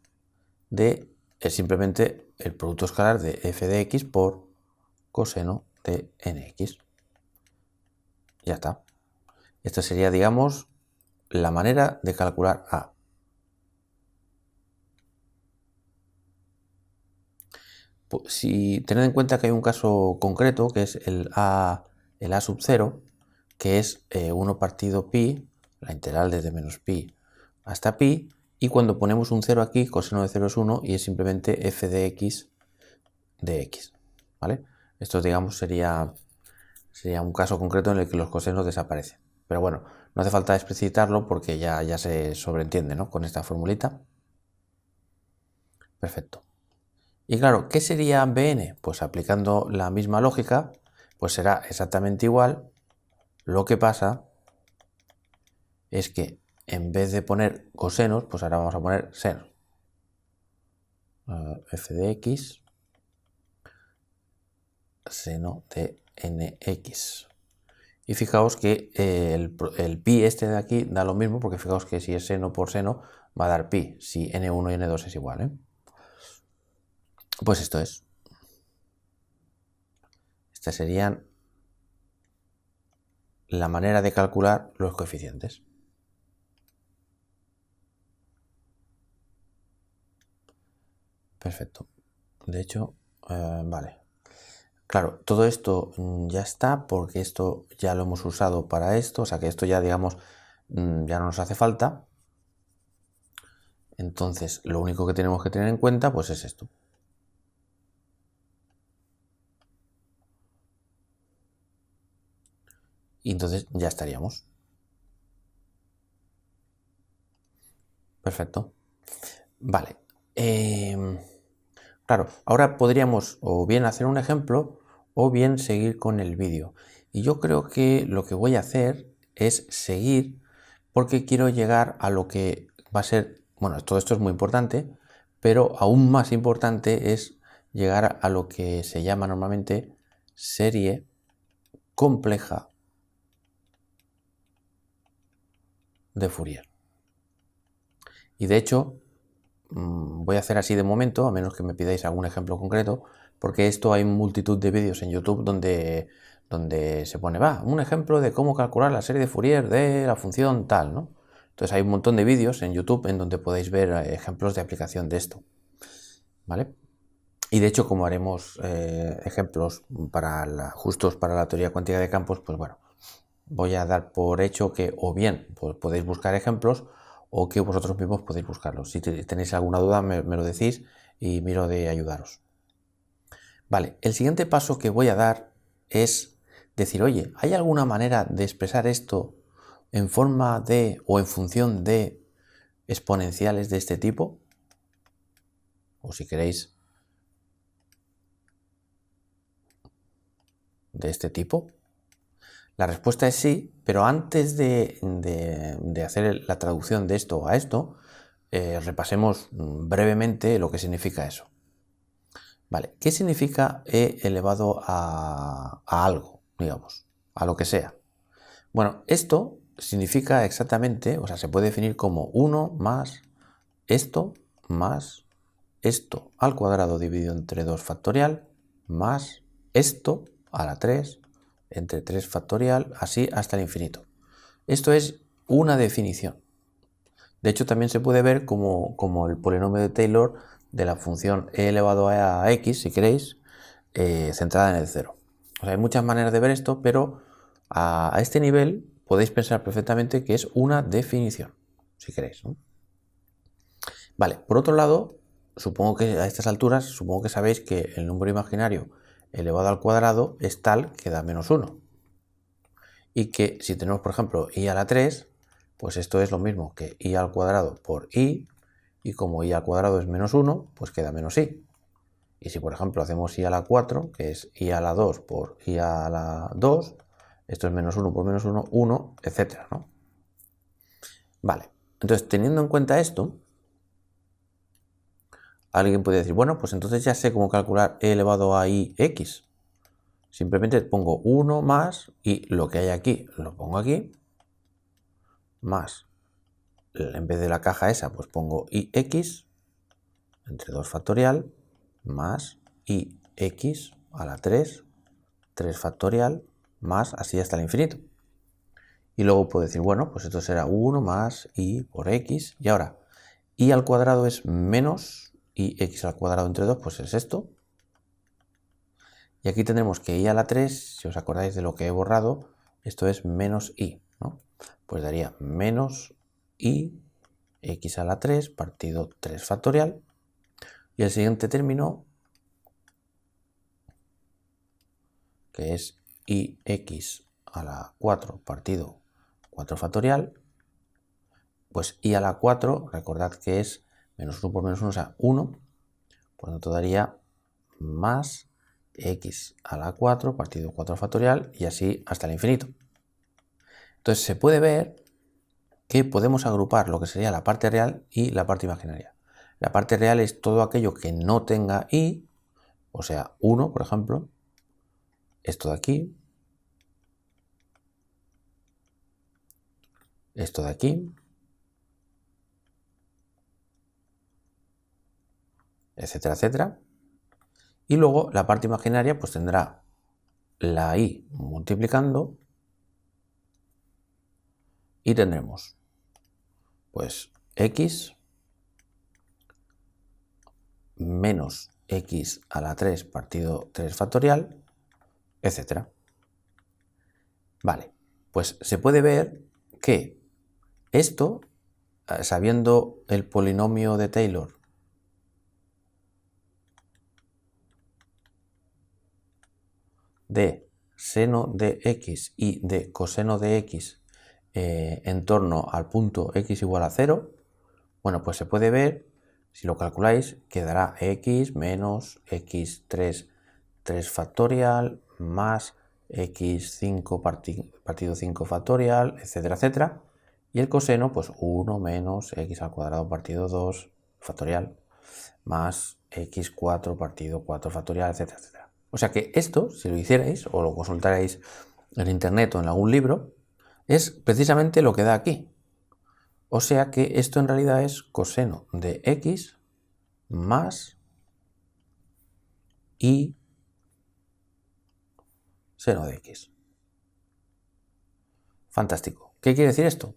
es simplemente el producto escalar de f de x por coseno de nx. Ya está. Esta sería, digamos, la manera de calcular a. Si tened en cuenta que hay un caso concreto, que es el a sub 0, que es 1 partido pi, la integral desde menos pi hasta pi, y cuando ponemos un 0 aquí, coseno de 0 es 1 y es simplemente f de x de x. ¿Vale? Esto, digamos, sería un caso concreto en el que los cosenos desaparecen. Pero bueno, no hace falta explicitarlo porque ya se sobreentiende, ¿no? Con esta formulita. Perfecto. Y claro, ¿qué sería bn? Pues aplicando la misma lógica, pues será exactamente igual. Lo que pasa es que en vez de poner cosenos, pues ahora vamos a poner senos. F de x, seno de nx. Y fijaos que el pi este de aquí da lo mismo, porque fijaos que si es seno por seno va a dar pi, si n1 y n2 es igual, ¿eh? Pues esto es. Esta serían la manera de calcular los coeficientes. Perfecto. De hecho, vale. Claro, todo esto ya está porque esto ya lo hemos usado para esto, o sea que esto ya, digamos, ya no nos hace falta. Entonces, lo único que tenemos que tener en cuenta, pues es esto. y entonces ya estaríamos. Perfecto. Vale. Claro, ahora podríamos o bien hacer un ejemplo o bien seguir con el vídeo. Y yo creo que lo que voy a hacer es seguir porque quiero llegar a lo que va a ser, bueno, todo esto es muy importante, pero aún más importante es llegar a lo que se llama normalmente serie compleja de Fourier. Y de hecho, voy a hacer así de momento, a menos que me pidáis algún ejemplo concreto, porque esto hay multitud de vídeos en YouTube donde se pone, un ejemplo de cómo calcular la serie de Fourier de la función tal, ¿no? Entonces hay un montón de vídeos en YouTube en donde podéis ver ejemplos de aplicación de esto, ¿vale? Y de hecho, como haremos ejemplos justos para la teoría cuántica de campos, pues bueno, voy a dar por hecho que o bien pues, podéis buscar ejemplos o que vosotros mismos podéis buscarlos. Si tenéis alguna duda me lo decís y miro de ayudaros. Vale, el siguiente paso que voy a dar es decir, oye, ¿hay alguna manera de expresar esto en forma de o en función de exponenciales de este tipo? O si queréis, de este tipo. La respuesta es sí, pero antes de hacer la traducción de esto a esto, repasemos brevemente lo que significa eso. Vale, ¿qué significa e elevado a algo, digamos, a lo que sea? Bueno, esto significa exactamente, o sea, se puede definir como 1 más esto al cuadrado dividido entre 2 factorial más esto a la 3 entre 3 factorial, así hasta el infinito. Esto es una definición. De hecho, también se puede ver como el polinomio de Taylor de la función e elevado a x, si queréis, centrada en el cero. O sea, hay muchas maneras de ver esto, pero a este nivel podéis pensar perfectamente que es una definición, si queréis, ¿no? Vale, por otro lado, supongo que a estas alturas, supongo que sabéis que el número imaginario elevado al cuadrado es tal que da menos 1. Y que si tenemos, por ejemplo, i a la 3, pues esto es lo mismo que i al cuadrado por i, y como i al cuadrado es menos 1, pues queda menos i. Y si, por ejemplo, hacemos i a la 4, que es i a la 2 por i a la 2, esto es menos 1 por menos 1, 1, etcétera, ¿no? Vale, entonces, teniendo en cuenta esto, alguien puede decir, bueno, pues entonces ya sé cómo calcular e elevado a ix. Simplemente pongo 1 más y lo que hay aquí lo pongo aquí, más, en vez de la caja esa, pues pongo ix entre 2 factorial más ix a la 3, 3 factorial más así hasta el infinito. Y luego puedo decir, bueno, pues esto será 1 más i por x. Y ahora, i al cuadrado es menos ix al cuadrado entre 2, pues es esto. Y aquí tendremos que i a la 3, si os acordáis de lo que he borrado, esto es menos i, ¿no? Pues daría menos i x a la 3 partido 3 factorial. Y el siguiente término, que es ix a la 4 partido 4 factorial, pues i a la 4, recordad que es menos 1 por menos 1, o sea, 1, por lo tanto daría más x a la 4 partido 4 factorial y así hasta el infinito. Entonces se puede ver que podemos agrupar lo que sería la parte real y la parte imaginaria. La parte real es todo aquello que no tenga i, o sea, 1, por ejemplo, esto de aquí, esto de aquí, etcétera, etcétera. Y luego la parte imaginaria pues tendrá la i multiplicando y tendremos pues x menos x a la 3 partido 3 factorial, etcétera. Vale, pues se puede ver que esto, sabiendo el polinomio de Taylor de seno de x y de coseno de x en torno al punto x igual a 0, bueno, pues se puede ver, si lo calculáis, quedará x menos x3 3 factorial más x5 partido 5 factorial, etcétera, etcétera. Y el coseno, pues 1 menos x al cuadrado partido 2 factorial más x4 partido 4 factorial, etcétera, etcétera. O sea que esto, si lo hicierais o lo consultarais en internet o en algún libro, es precisamente lo que da aquí. O sea que esto en realidad es coseno de x más y seno de x. Fantástico. ¿Qué quiere decir esto?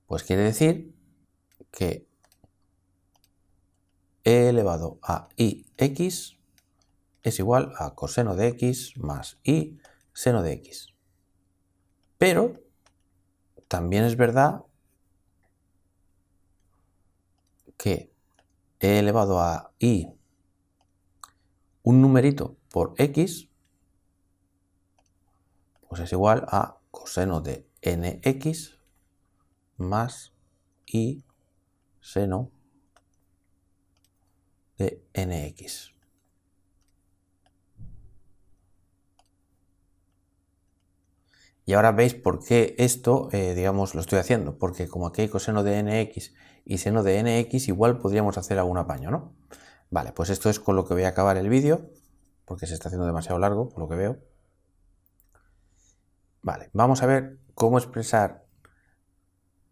Pues quiere decir que e elevado a ix es igual a coseno de x más y seno de x. Pero también es verdad que e elevado a y un numerito por x pues es igual a coseno de nx más y seno de nx. Y ahora veis por qué esto, digamos, lo estoy haciendo. Porque como aquí hay coseno de nx y seno de nx, igual podríamos hacer algún apaño, ¿no? Vale, pues esto es con lo que voy a acabar el vídeo, porque se está haciendo demasiado largo, por lo que veo. Vale, vamos a ver cómo expresar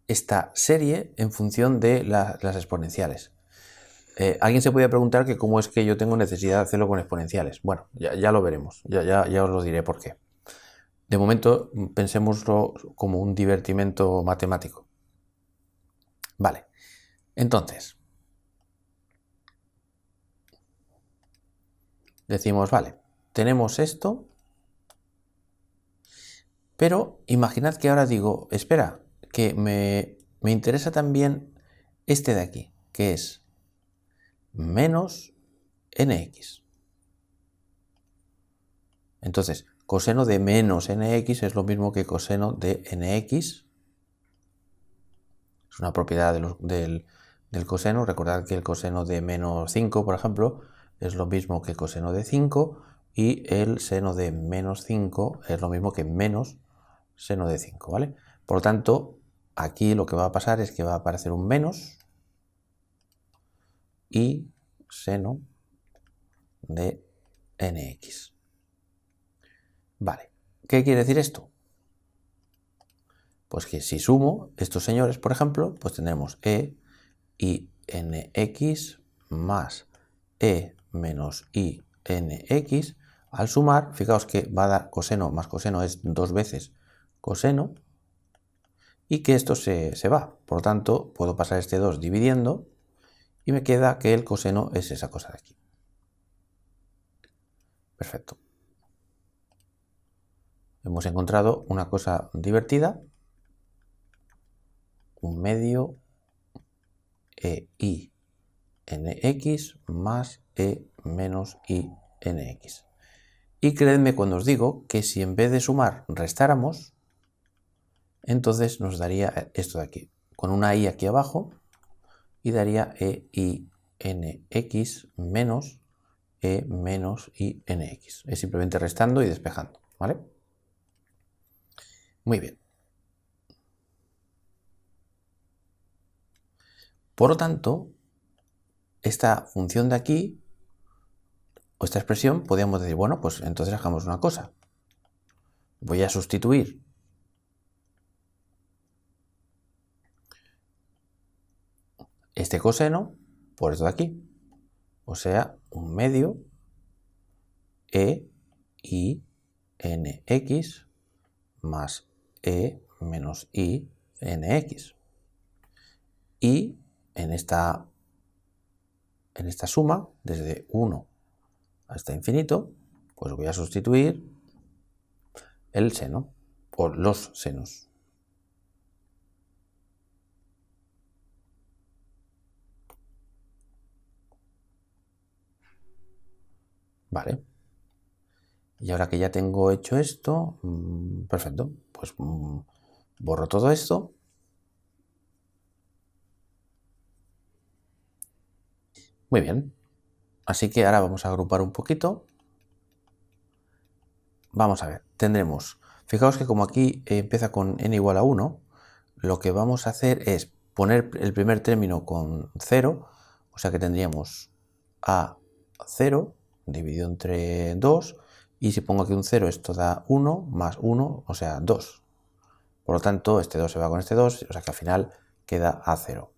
esta serie en función de las exponenciales. Alguien se podría preguntar que cómo es que yo tengo necesidad de hacerlo con exponenciales. Bueno, ya lo veremos, ya os lo diré por qué. De momento, pensémoslo como un divertimento matemático. Vale, entonces, decimos, vale, tenemos esto, pero imaginad que ahora digo, espera, que me interesa también este de aquí, que es menos nx. Entonces, coseno de menos nx es lo mismo que coseno de nx. Es una propiedad del coseno. Recordad que el coseno de menos 5, por ejemplo, es lo mismo que coseno de 5 y el seno de menos 5 es lo mismo que menos seno de 5, ¿vale? Por lo tanto, aquí lo que va a pasar es que va a aparecer un menos y seno de nx. Vale, ¿qué quiere decir esto? Pues que si sumo estos señores, por ejemplo, pues tendremos e y nx más e menos i nx. Al sumar, fijaos que va a dar coseno más coseno es 2 veces coseno y que esto se va. Por lo tanto, puedo pasar este 2 dividiendo y me queda que el coseno es esa cosa de aquí. Perfecto. Hemos encontrado una cosa divertida. Un medio e i nx más e menos i nx. Y creedme cuando os digo que si en vez de sumar restáramos, entonces nos daría esto de aquí, con una i aquí abajo, y daría e i nx menos e menos i nx. Es simplemente restando y despejando, ¿vale? Muy bien. Por lo tanto, esta función de aquí, o esta expresión, podríamos decir, bueno, pues entonces hagamos una cosa. Voy a sustituir este coseno por esto de aquí. O sea, un medio e i nx más e menos i nx. Y en esta suma, desde 1 hasta infinito, pues voy a sustituir el seno o los senos. Vale. Y ahora que ya tengo hecho esto, perfecto, pues borro todo esto. Muy bien. Así que ahora vamos a agrupar un poquito. Vamos a ver, tendremos, fijaos que como aquí empieza con n igual a 1, lo que vamos a hacer es poner el primer término con 0, o sea que tendríamos a0 dividido entre 2, y si pongo aquí un 0 esto da 1 más 1, o sea 2. Por lo tanto, este 2 se va con este 2, o sea que al final queda a0.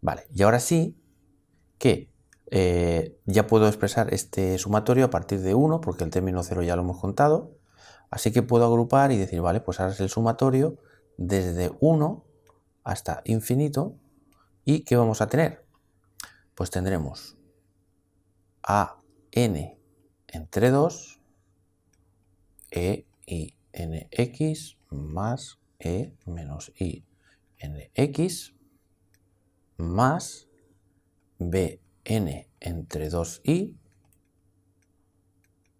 Vale, y ahora sí que ya puedo expresar este sumatorio a partir de 1, porque el término 0 ya lo hemos contado. Así que puedo agrupar y decir, vale, pues ahora es el sumatorio desde 1 hasta infinito. ¿Y qué vamos a tener? Pues tendremos a n entre 2 e i nx más e menos i nx más bn entre 2i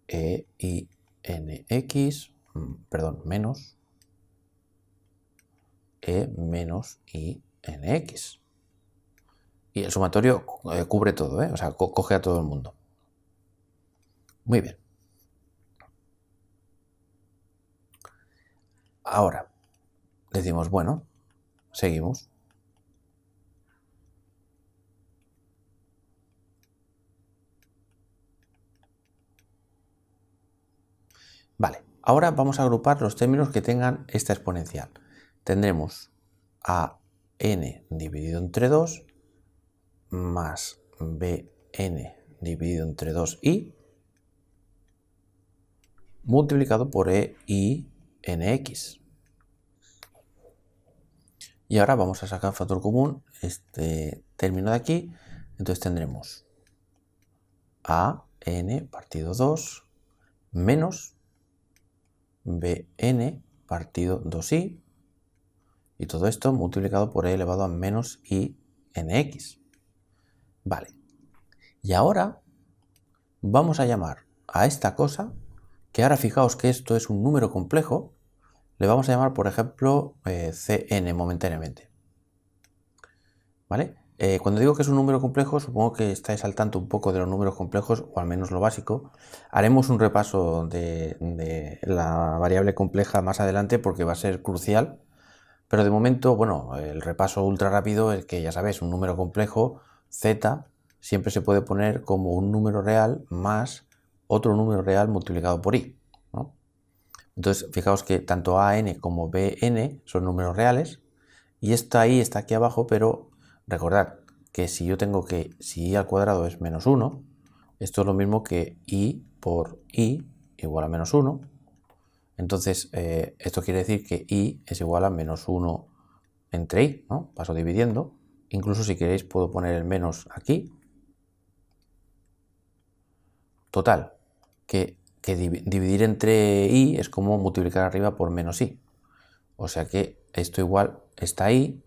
e i nx, perdón, menos e menos i nx. Y el sumatorio cubre todo, o sea, coge a todo el mundo. Muy bien. Ahora decimos, bueno, seguimos. Vale, ahora vamos a agrupar los términos que tengan esta exponencial. Tendremos a n dividido entre 2 más bn dividido entre 2i multiplicado por e i nx. Y ahora vamos a sacar factor común este término de aquí. Entonces tendremos a n partido 2 menos bn partido 2i, y todo esto multiplicado por e elevado a menos i nx. Vale. Y ahora vamos a llamar a esta cosa, que ahora fijaos que esto es un número complejo, le vamos a llamar, por ejemplo, cn momentáneamente. ¿Vale? Cuando digo que es un número complejo, supongo que estáis al tanto un poco de los números complejos, o al menos lo básico. Haremos un repaso de la variable compleja más adelante porque va a ser crucial. Pero de momento, bueno, el repaso ultra rápido es que ya sabéis, un número complejo, z, siempre se puede poner como un número real más otro número real multiplicado por i, ¿no? Entonces, fijaos que tanto an como bn son números reales, y esta i está aquí abajo, pero recordad que si yo tengo que, si i al cuadrado es menos 1, esto es lo mismo que i por i igual a menos 1. Entonces, esto quiere decir que i es igual a menos 1 entre i, ¿no? Paso dividiendo. Incluso si queréis puedo poner el menos aquí. Total, que dividir entre i es como multiplicar arriba por menos i. O sea que esto igual está i.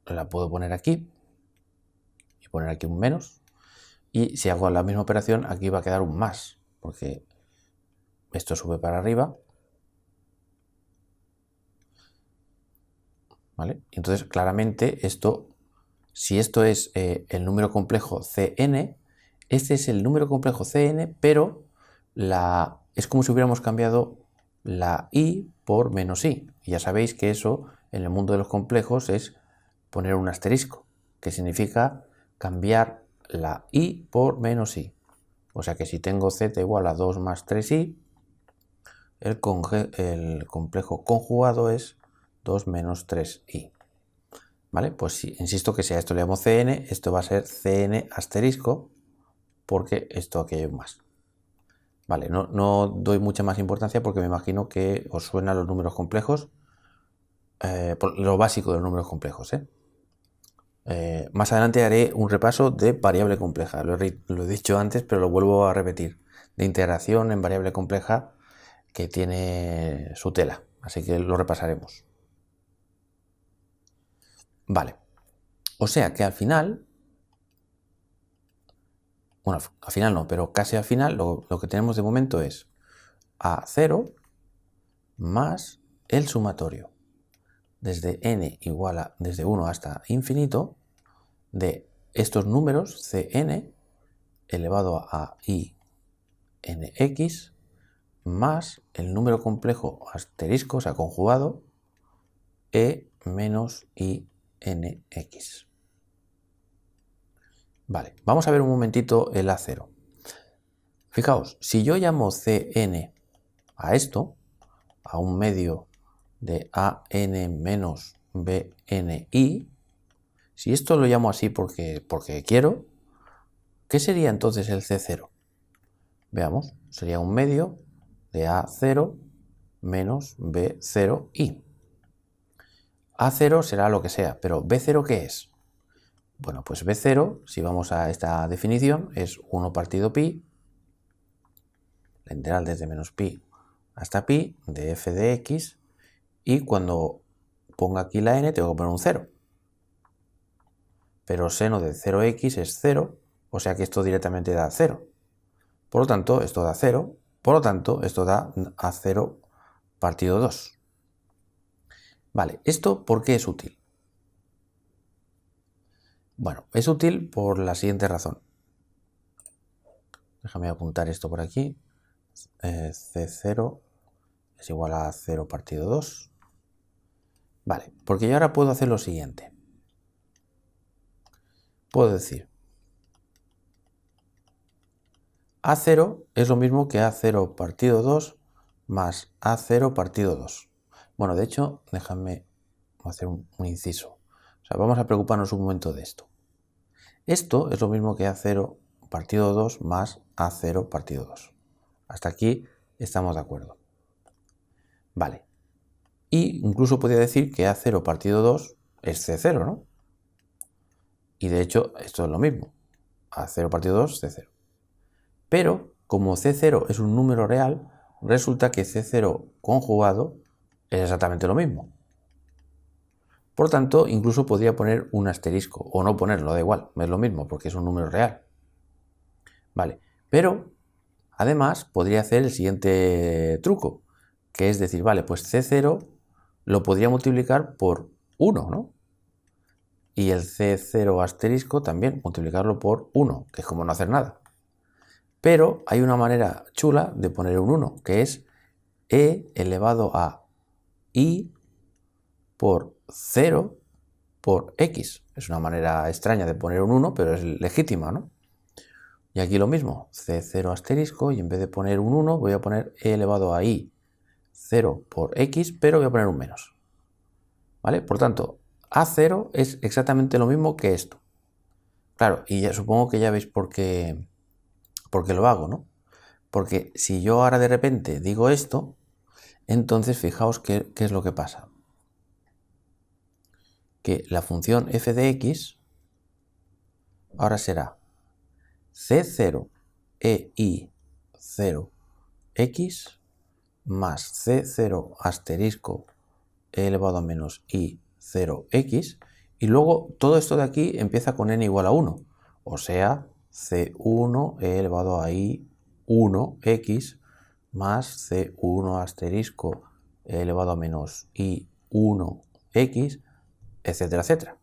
La puedo poner aquí y poner aquí un menos. Y si hago la misma operación, aquí va a quedar un más, porque esto sube para arriba. ¿Vale? Entonces, claramente, esto, si esto es el número complejo Cn, este es el número complejo Cn, pero es como si hubiéramos cambiado la i por menos i. Y ya sabéis que eso, en el mundo de los complejos, es poner un asterisco, que significa cambiar la i por menos i. O sea que si tengo z igual a 2 más 3i, el complejo conjugado es 2 menos 3i. ¿Vale? Pues sí, insisto que si a esto le llamo cn, esto va a ser cn asterisco, porque esto aquí hay un más. Vale, no doy mucha más importancia porque me imagino que os suenan los números complejos, por lo básico de los números complejos. Más adelante haré un repaso de variable compleja. Lo he dicho antes, pero lo vuelvo a repetir. De integración en variable compleja, que tiene su tela. Así que lo repasaremos. Vale. O sea que al final bueno, al final no, pero casi al final lo que tenemos de momento es A0 más el sumatorio desde n igual a desde 1 hasta infinito de estos números Cn elevado a i nx más el número complejo asterisco, o sea, conjugado, e menos i nx. Vale, vamos a ver un momentito el A0. Fijaos, si yo llamo Cn a esto, a un medio de an menos bni, si esto lo llamo así porque quiero, ¿qué sería entonces el C0? Veamos, sería un medio de A0 menos B0i. A0 será lo que sea, pero B0 ¿qué es? Bueno, pues B0, si vamos a esta definición, es 1 partido pi, la integral desde menos pi hasta pi de f de x, y cuando ponga aquí la n tengo que poner un 0. Pero seno de 0x es 0, o sea que esto directamente da 0. Por lo tanto, esto da 0, por lo tanto, esto da A0 partido 2. Vale, ¿esto por qué es útil? Bueno, es útil por la siguiente razón. Déjame apuntar esto por aquí. C0 es igual a 0 partido 2. Vale, porque yo ahora puedo hacer lo siguiente. Puedo decir A0 es lo mismo que A0 partido 2 más A0 partido 2. Bueno, de hecho, déjame hacer un inciso. O sea, vamos a preocuparnos un momento de esto. Esto es lo mismo que A0 partido 2 más A0 partido 2. Hasta aquí estamos de acuerdo. Vale. Y incluso podría decir que A0 partido 2 es C0, ¿no? Y de hecho, esto es lo mismo. A0 partido 2, C0. Pero, como C0 es un número real, resulta que C0 conjugado es exactamente lo mismo. Por tanto, incluso podría poner un asterisco, o no ponerlo, da igual, es lo mismo, porque es un número real. Vale, pero además podría hacer el siguiente truco, que es decir, vale, pues C0 lo podría multiplicar por 1, ¿no? Y el C0 asterisco también multiplicarlo por 1, que es como no hacer nada. Pero hay una manera chula de poner un 1, que es e elevado a i por 0 por x. Es una manera extraña de poner un 1, pero es legítima, ¿no? Y aquí lo mismo, C0 asterisco, y en vez de poner un 1 voy a poner e elevado a i 0 por x, pero voy a poner un menos. ¿Vale? Por tanto, A0 es exactamente lo mismo que esto. Claro, y ya supongo que ya veis por qué lo hago, ¿no? Porque si yo ahora de repente digo esto, entonces fijaos qué es lo que pasa. Que la función f de x ahora será c0 e i 0 x más c0 asterisco e elevado a menos i 0x, y luego todo esto de aquí empieza con n igual a 1, o sea, c1 e elevado a i 1x más c1 asterisco e elevado a menos i 1x, etcétera, etcétera.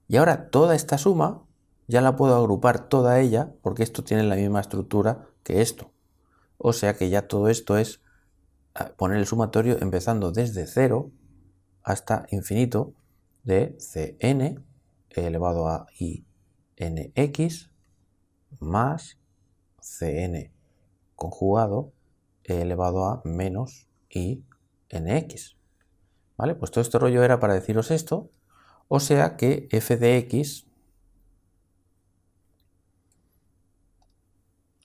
Y ahora toda esta suma ya la puedo agrupar toda ella porque esto tiene la misma estructura que esto. O sea que ya todo esto es poner el sumatorio empezando desde 0 hasta infinito de Cn elevado a i nx más Cn conjugado elevado a menos i nx. ¿Vale? Pues todo este rollo era para deciros esto, o sea que f de x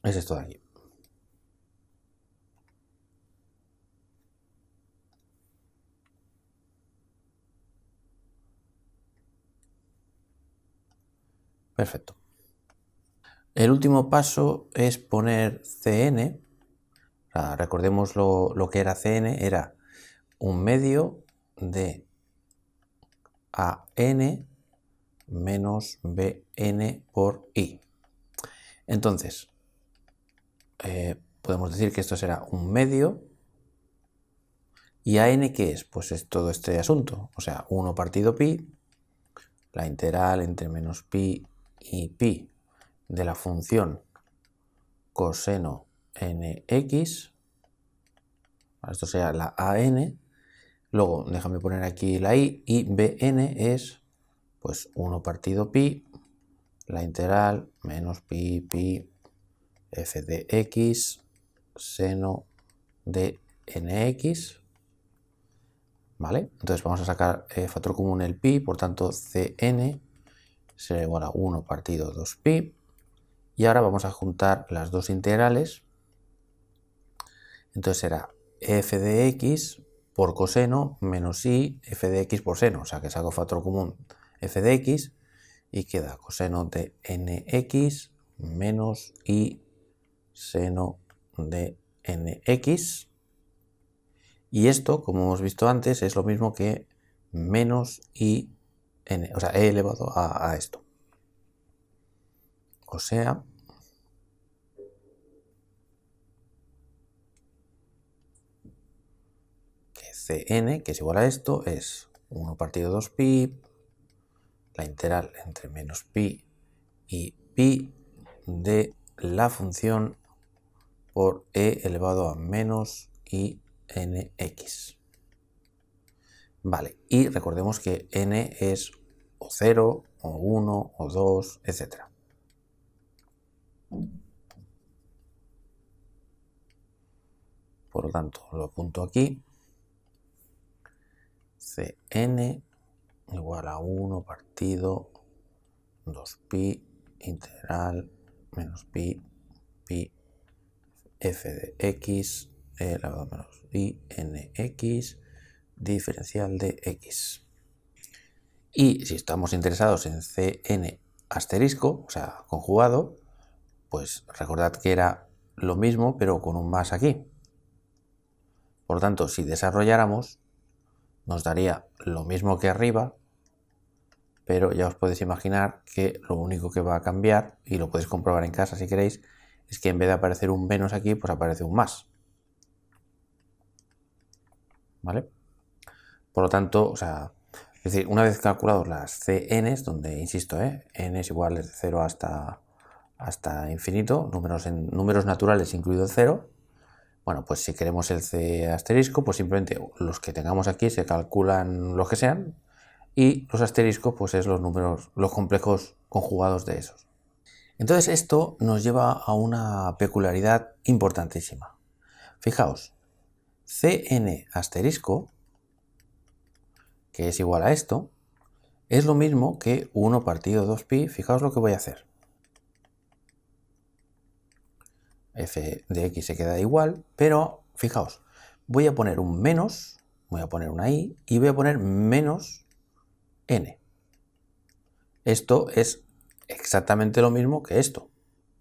es esto de aquí. Perfecto. El último paso es poner Cn. Recordemos lo que era Cn, era un medio de an menos bn por i. Entonces, podemos decir que esto será un medio. ¿Y a n qué es? Pues es todo este asunto. O sea, 1 partido pi, la integral entre menos pi y pi de la función coseno nx. Esto sea la an. Luego, déjame poner aquí la i. Y bn es pues 1 partido pi, la integral menos pi f de x seno de nx. ¿Vale? Entonces vamos a sacar factor común el pi, por tanto cn será igual a 1 partido 2pi. Y ahora vamos a juntar las dos integrales. Entonces será f de x por coseno menos i f de x por seno. O sea que saco factor común f de x y queda coseno de nx menos i seno de nx. Y esto, como hemos visto antes, es lo mismo que menos i n, o sea, e elevado a esto. O sea, que cn, que es igual a esto, es 1 partido 2pi, la integral entre menos pi y pi de la función por e elevado a menos i nx. Vale, y recordemos que n es o 0, o 1, o 2, etc. Por lo tanto, lo apunto aquí. Cn igual a 1 partido 2pi integral menos pi f de x elevado a menos i nx diferencial de x. Y si estamos interesados en cn asterisco, o sea, conjugado, pues recordad que era lo mismo pero con un más aquí. Por lo tanto, si desarrolláramos, nos daría lo mismo que arriba, pero ya os podéis imaginar que lo único que va a cambiar, y lo podéis comprobar en casa si queréis, es que en vez de aparecer un menos aquí, pues aparece un más. ¿Vale? Por lo tanto, o sea, es decir, una vez calculados las cn's, donde, insisto, n es igual de 0 hasta infinito, números naturales incluido el 0, bueno, pues si queremos el c asterisco, pues simplemente los que tengamos aquí se calculan los que sean, y los asteriscos, pues es los números, los complejos conjugados de esos. Entonces esto nos lleva a una peculiaridad importantísima. Fijaos, cn asterisco, que es igual a esto, es lo mismo que 1 partido 2pi. Fijaos lo que voy a hacer. F de x se queda igual, pero fijaos, voy a poner un menos, voy a poner una i y voy a poner menos n. Esto es exactamente lo mismo que esto,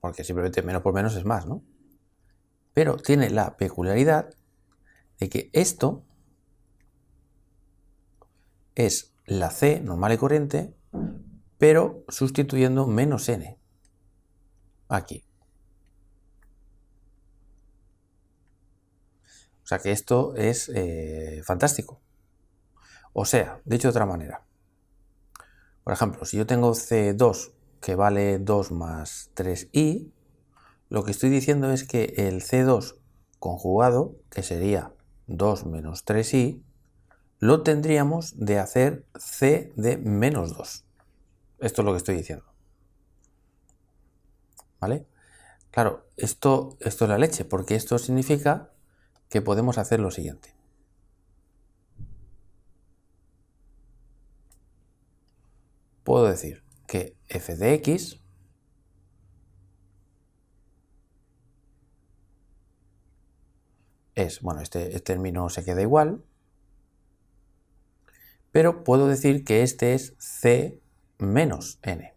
porque simplemente menos por menos es más, ¿no? Pero tiene la peculiaridad de que esto es la c normal y corriente, pero sustituyendo menos n aquí. O sea que esto es fantástico. O sea, dicho de otra manera, por ejemplo, si yo tengo C2 que vale 2 más 3i, lo que estoy diciendo es que el C2 conjugado, que sería 2 menos 3i, lo tendríamos de hacer C de menos 2. Esto es lo que estoy diciendo. ¿Vale? Claro, esto es la leche, porque esto significa que podemos hacer lo siguiente. Puedo decir que f de x es, bueno, este término se queda igual, pero puedo decir que este es c menos n,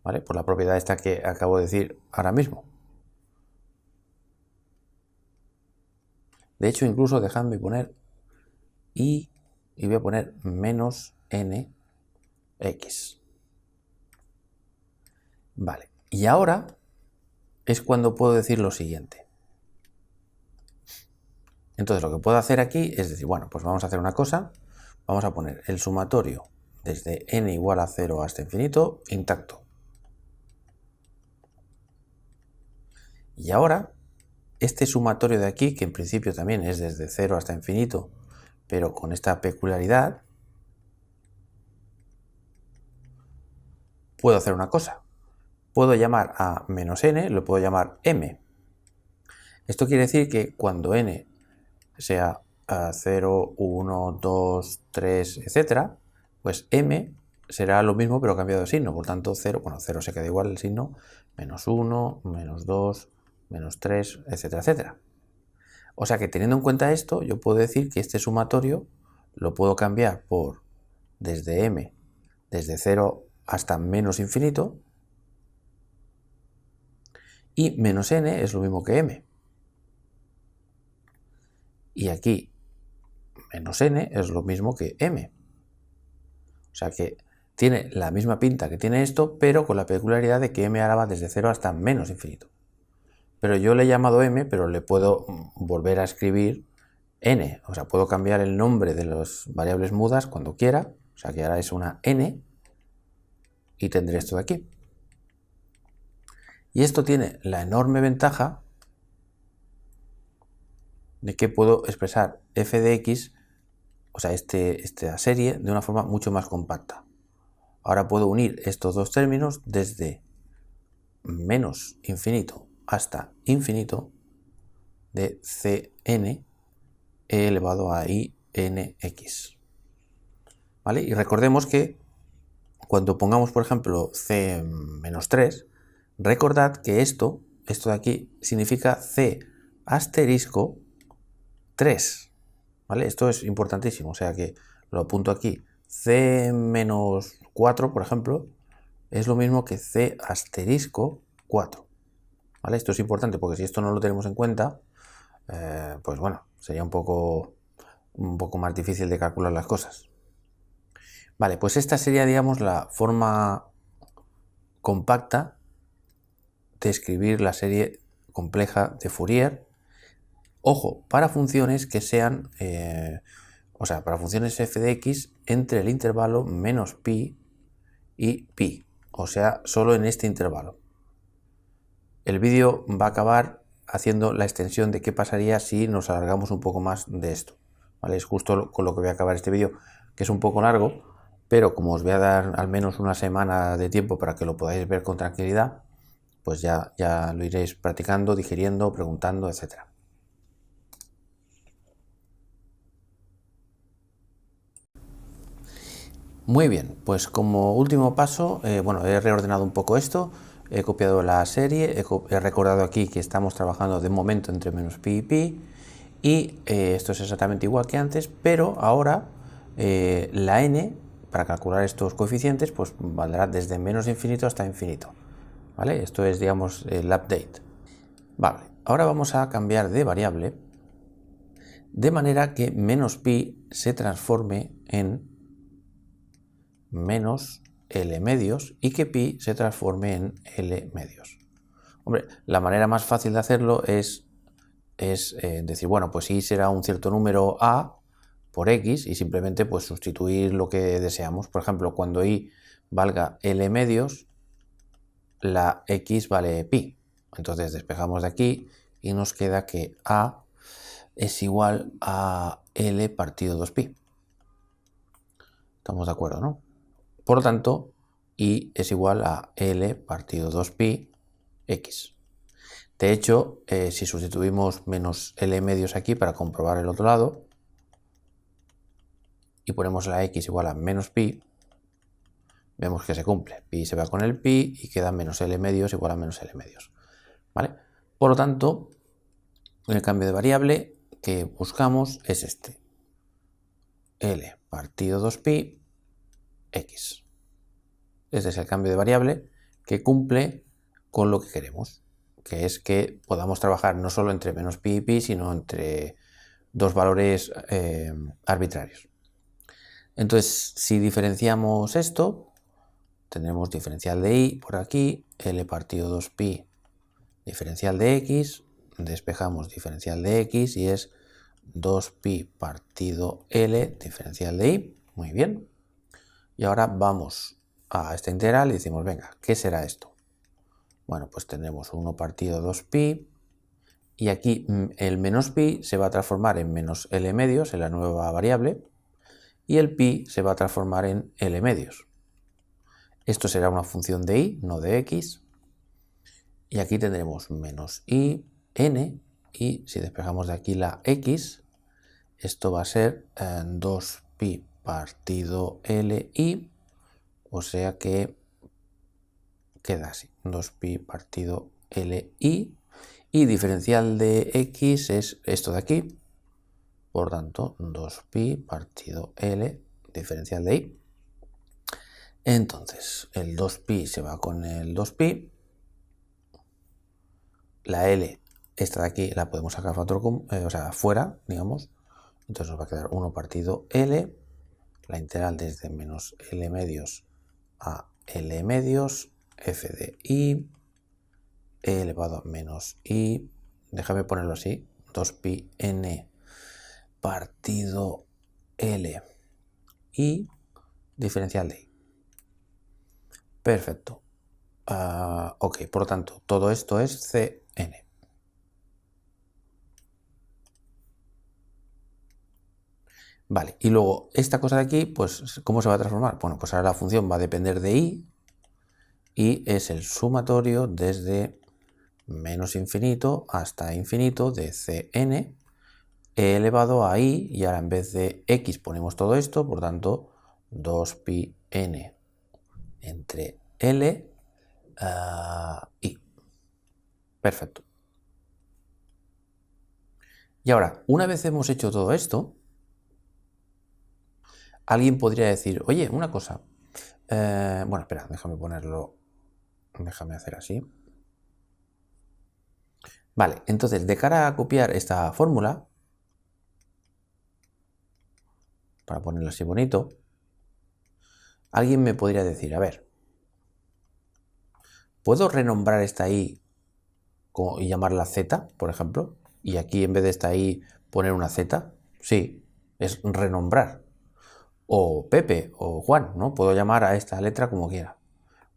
¿vale? Por la propiedad esta que acabo de decir ahora mismo. De hecho, incluso dejadme poner y voy a poner menos n x. Vale, y ahora es cuando puedo decir lo siguiente. Entonces lo que puedo hacer aquí es decir, bueno, pues vamos a hacer una cosa, vamos a poner el sumatorio desde n igual a 0 hasta infinito intacto. Y ahora, este sumatorio de aquí, que en principio también es desde 0 hasta infinito, pero con esta peculiaridad, puedo hacer una cosa. Puedo llamar a menos n, lo puedo llamar m. Esto quiere decir que cuando n sea 0, 1, 2, 3, etc., pues m será lo mismo pero cambiado de signo. Por tanto, 0, bueno, 0 se queda igual el signo, menos 1, menos 2, menos 3, etcétera, etcétera. O sea que teniendo en cuenta esto, yo puedo decir que este sumatorio lo puedo cambiar por desde m, desde 0 hasta menos infinito, y menos n es lo mismo que m. Y aquí menos n es lo mismo que m. O sea que tiene la misma pinta que tiene esto, pero con la peculiaridad de que m ahora va desde 0 hasta menos infinito. Pero yo le he llamado m, pero le puedo volver a escribir n. O sea, puedo cambiar el nombre de las variables mudas cuando quiera. O sea que ahora es una n y tendré esto de aquí. Y esto tiene la enorme ventaja de que puedo expresar f de x, o sea, esta serie, de una forma mucho más compacta. Ahora puedo unir estos dos términos desde menos infinito hasta infinito de Cn e elevado a Inx. ¿Vale? Y recordemos que cuando pongamos, por ejemplo, C-3, recordad que esto de aquí, significa C asterisco 3. ¿Vale? Esto es importantísimo, o sea que lo apunto aquí. C-4, por ejemplo, es lo mismo que C asterisco 4. ¿Vale? Esto es importante porque si esto no lo tenemos en cuenta, pues bueno, sería un poco más difícil de calcular las cosas. Vale, pues esta sería, digamos, la forma compacta de escribir la serie compleja de Fourier. Ojo, para funciones que sean, o sea, para funciones f de x entre el intervalo menos pi y pi, o sea, solo en este intervalo. El vídeo va a acabar haciendo la extensión de qué pasaría si nos alargamos un poco más de esto. ¿Vale? Es justo con lo que voy a acabar este vídeo, que es un poco largo, pero como os voy a dar al menos una semana de tiempo para que lo podáis ver con tranquilidad, pues ya lo iréis practicando, digiriendo, preguntando, etc. Muy bien, pues como último paso, bueno, he reordenado un poco esto, he copiado la serie, he recordado aquí que estamos trabajando de momento entre menos pi y pi, y esto es exactamente igual que antes, pero ahora la n, para calcular estos coeficientes, pues valdrá desde menos infinito hasta infinito. ¿Vale? Esto es, digamos, el update. Vale, ahora vamos a cambiar de variable de manera que menos pi se transforme en menos L medios y que pi se transforme en L medios. Hombre, la manera más fácil de hacerlo es decir, bueno, pues y será un cierto número a por x y simplemente pues sustituir lo que deseamos. Por ejemplo, cuando y valga L medios, la x vale pi. Entonces despejamos de aquí y nos queda que a es igual a L partido 2pi. ¿Estamos de acuerdo, no? Por lo tanto, y es igual a L partido 2pi x. De hecho, si sustituimos menos L medios aquí para comprobar el otro lado y ponemos la x igual a menos pi, vemos que se cumple. Pi se va con el pi y queda menos L medios igual a menos L medios. ¿Vale? Por lo tanto, el cambio de variable que buscamos es este. L partido 2pi x. Este es el cambio de variable que cumple con lo que queremos, que es que podamos trabajar no solo entre menos pi y pi, sino entre dos valores arbitrarios. Entonces, si diferenciamos esto, tendremos diferencial de y por aquí, L partido 2pi diferencial de x, despejamos diferencial de x y es 2pi partido L diferencial de y. Muy bien. Y ahora vamos a esta integral y decimos, venga, ¿qué será esto? Bueno, pues tendremos 1 partido 2pi y aquí el menos pi se va a transformar en menos L medios, en la nueva variable, y el pi se va a transformar en L medios. Esto será una función de y, no de x. Y aquí tendremos menos i, n, y si despejamos de aquí la x, esto va a ser 2pi partido li, o sea que queda así, 2pi partido li, y diferencial de x es esto de aquí, por tanto 2pi partido l diferencial de y. Entonces el 2pi se va con el 2pi, la L, esta de aquí, la podemos sacar fuera, digamos. Entonces nos va a quedar 1 partido L, la integral desde menos L medios a L medios, f de I, E elevado a menos I, déjame ponerlo así, 2pi n partido L y diferencial de I. Perfecto. Ok, por lo tanto, todo esto es Cn. Vale, y luego esta cosa de aquí, pues, ¿cómo se va a transformar? Bueno, pues ahora la función va a depender de i y es el sumatorio desde menos infinito hasta infinito de Cn e elevado a i, y ahora en vez de x ponemos todo esto, por tanto, 2pi n entre L I. Perfecto. Y ahora, una vez hemos hecho todo esto, alguien podría decir, oye, una cosa. Bueno, espera, déjame hacer así. Vale, entonces, de cara a copiar esta fórmula, para ponerlo así bonito, alguien me podría decir, a ver, ¿puedo renombrar esta i y llamarla z, por ejemplo? Y aquí en vez de esta i poner una z. Sí, es renombrar. O Pepe o Juan, ¿no? Puedo llamar a esta letra como quiera.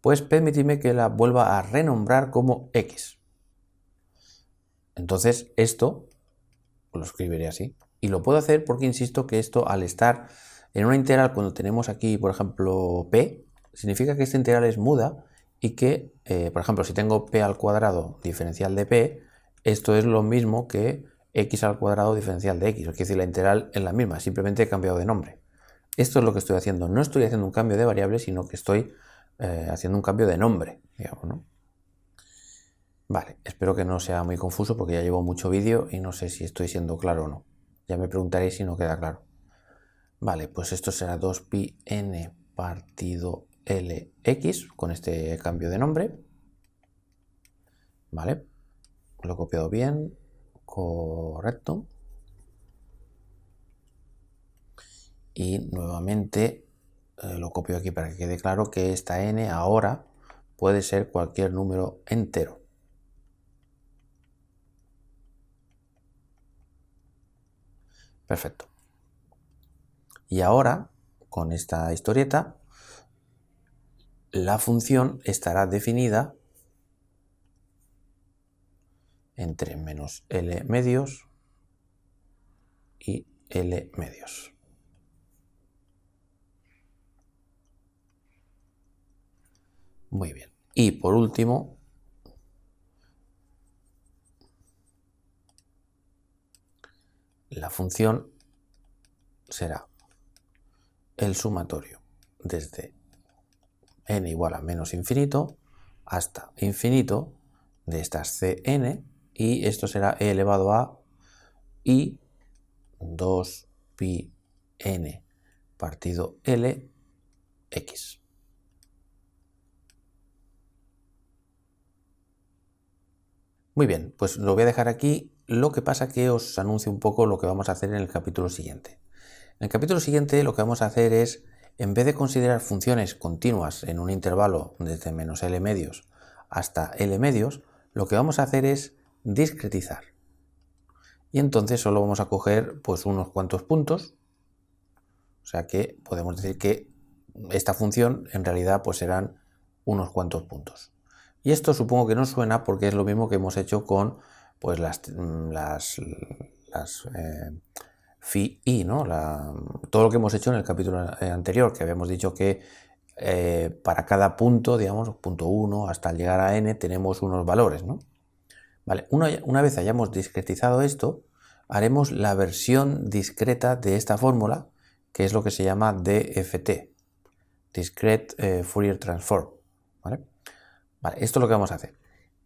Pues permíteme que la vuelva a renombrar como x. Entonces esto lo escribiré así. Y lo puedo hacer porque insisto que esto, al estar en una integral, cuando tenemos aquí, por ejemplo, p, significa que esta integral es muda y que, por ejemplo, si tengo p al cuadrado diferencial de p, esto es lo mismo que x al cuadrado diferencial de x. Es decir, la integral es la misma, simplemente he cambiado de nombre. Esto es lo que estoy haciendo. No estoy haciendo un cambio de variable, sino que estoy haciendo un cambio de nombre, digamos, ¿no? Vale, espero que no sea muy confuso porque ya llevo mucho vídeo y no sé si estoy siendo claro o no. Ya me preguntaréis si no queda claro. Vale, pues esto será 2pi n partido lx con este cambio de nombre. Vale, lo he copiado bien, correcto. Y nuevamente lo copio aquí para que quede claro que esta n ahora puede ser cualquier número entero. Perfecto. Y ahora, con esta historieta, la función estará definida entre menos L medios y L medios. Muy bien. Y por último, la función será el sumatorio desde n igual a menos infinito hasta infinito de estas Cn, y esto será e elevado a i 2pi n partido L x. Muy bien, pues lo voy a dejar aquí. Lo que pasa que os anuncio un poco lo que vamos a hacer en el capítulo siguiente. En el capítulo siguiente lo que vamos a hacer es, en vez de considerar funciones continuas en un intervalo desde menos L medios hasta L medios, lo que vamos a hacer es discretizar. Y entonces solo vamos a coger pues unos cuantos puntos. O sea que podemos decir que esta función en realidad pues serán unos cuantos puntos. Y esto supongo que no suena porque es lo mismo que hemos hecho con pues las phi i, ¿no? Todo lo que hemos hecho en el capítulo anterior, que habíamos dicho que para cada punto, digamos, punto 1 hasta llegar a n, tenemos unos valores, ¿no? Vale, una vez hayamos discretizado esto, haremos la versión discreta de esta fórmula, que es lo que se llama DFT, Discrete Fourier Transform, ¿vale? Vale, esto es lo que vamos a hacer.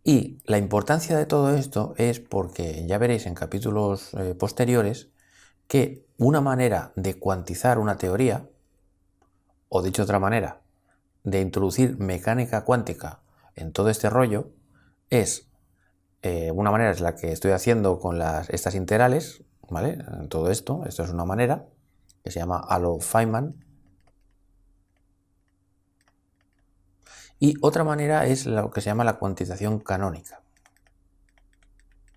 Y la importancia de todo esto es porque ya veréis en capítulos posteriores que una manera de cuantizar una teoría, o dicho de otra manera, de introducir mecánica cuántica en todo este rollo, es una manera es la que estoy haciendo con estas integrales, ¿vale? Todo esto es una manera que se llama Aloy-Feynman. Y otra manera es lo que se llama la cuantización canónica.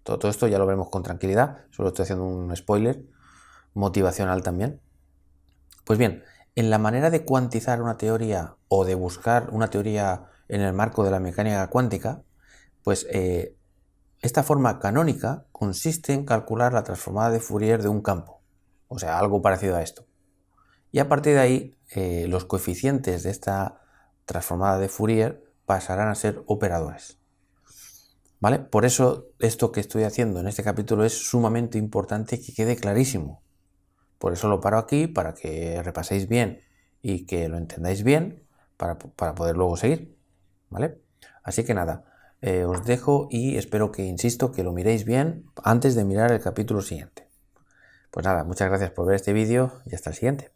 Todo esto ya lo veremos con tranquilidad, solo estoy haciendo un spoiler motivacional también. Pues bien, en la manera de cuantizar una teoría o de buscar una teoría en el marco de la mecánica cuántica, pues esta forma canónica consiste en calcular la transformada de Fourier de un campo, o sea, algo parecido a esto. Y a partir de ahí, los coeficientes de esta transformada de Fourier pasarán a ser operadores. ¿Vale? Por eso esto que estoy haciendo en este capítulo es sumamente importante que quede clarísimo. Por eso lo paro aquí, para que repaséis bien y que lo entendáis bien, para poder luego seguir. ¿Vale? Así que nada, os dejo y espero que, insisto, que lo miréis bien antes de mirar el capítulo siguiente. Pues nada, muchas gracias por ver este vídeo y hasta el siguiente.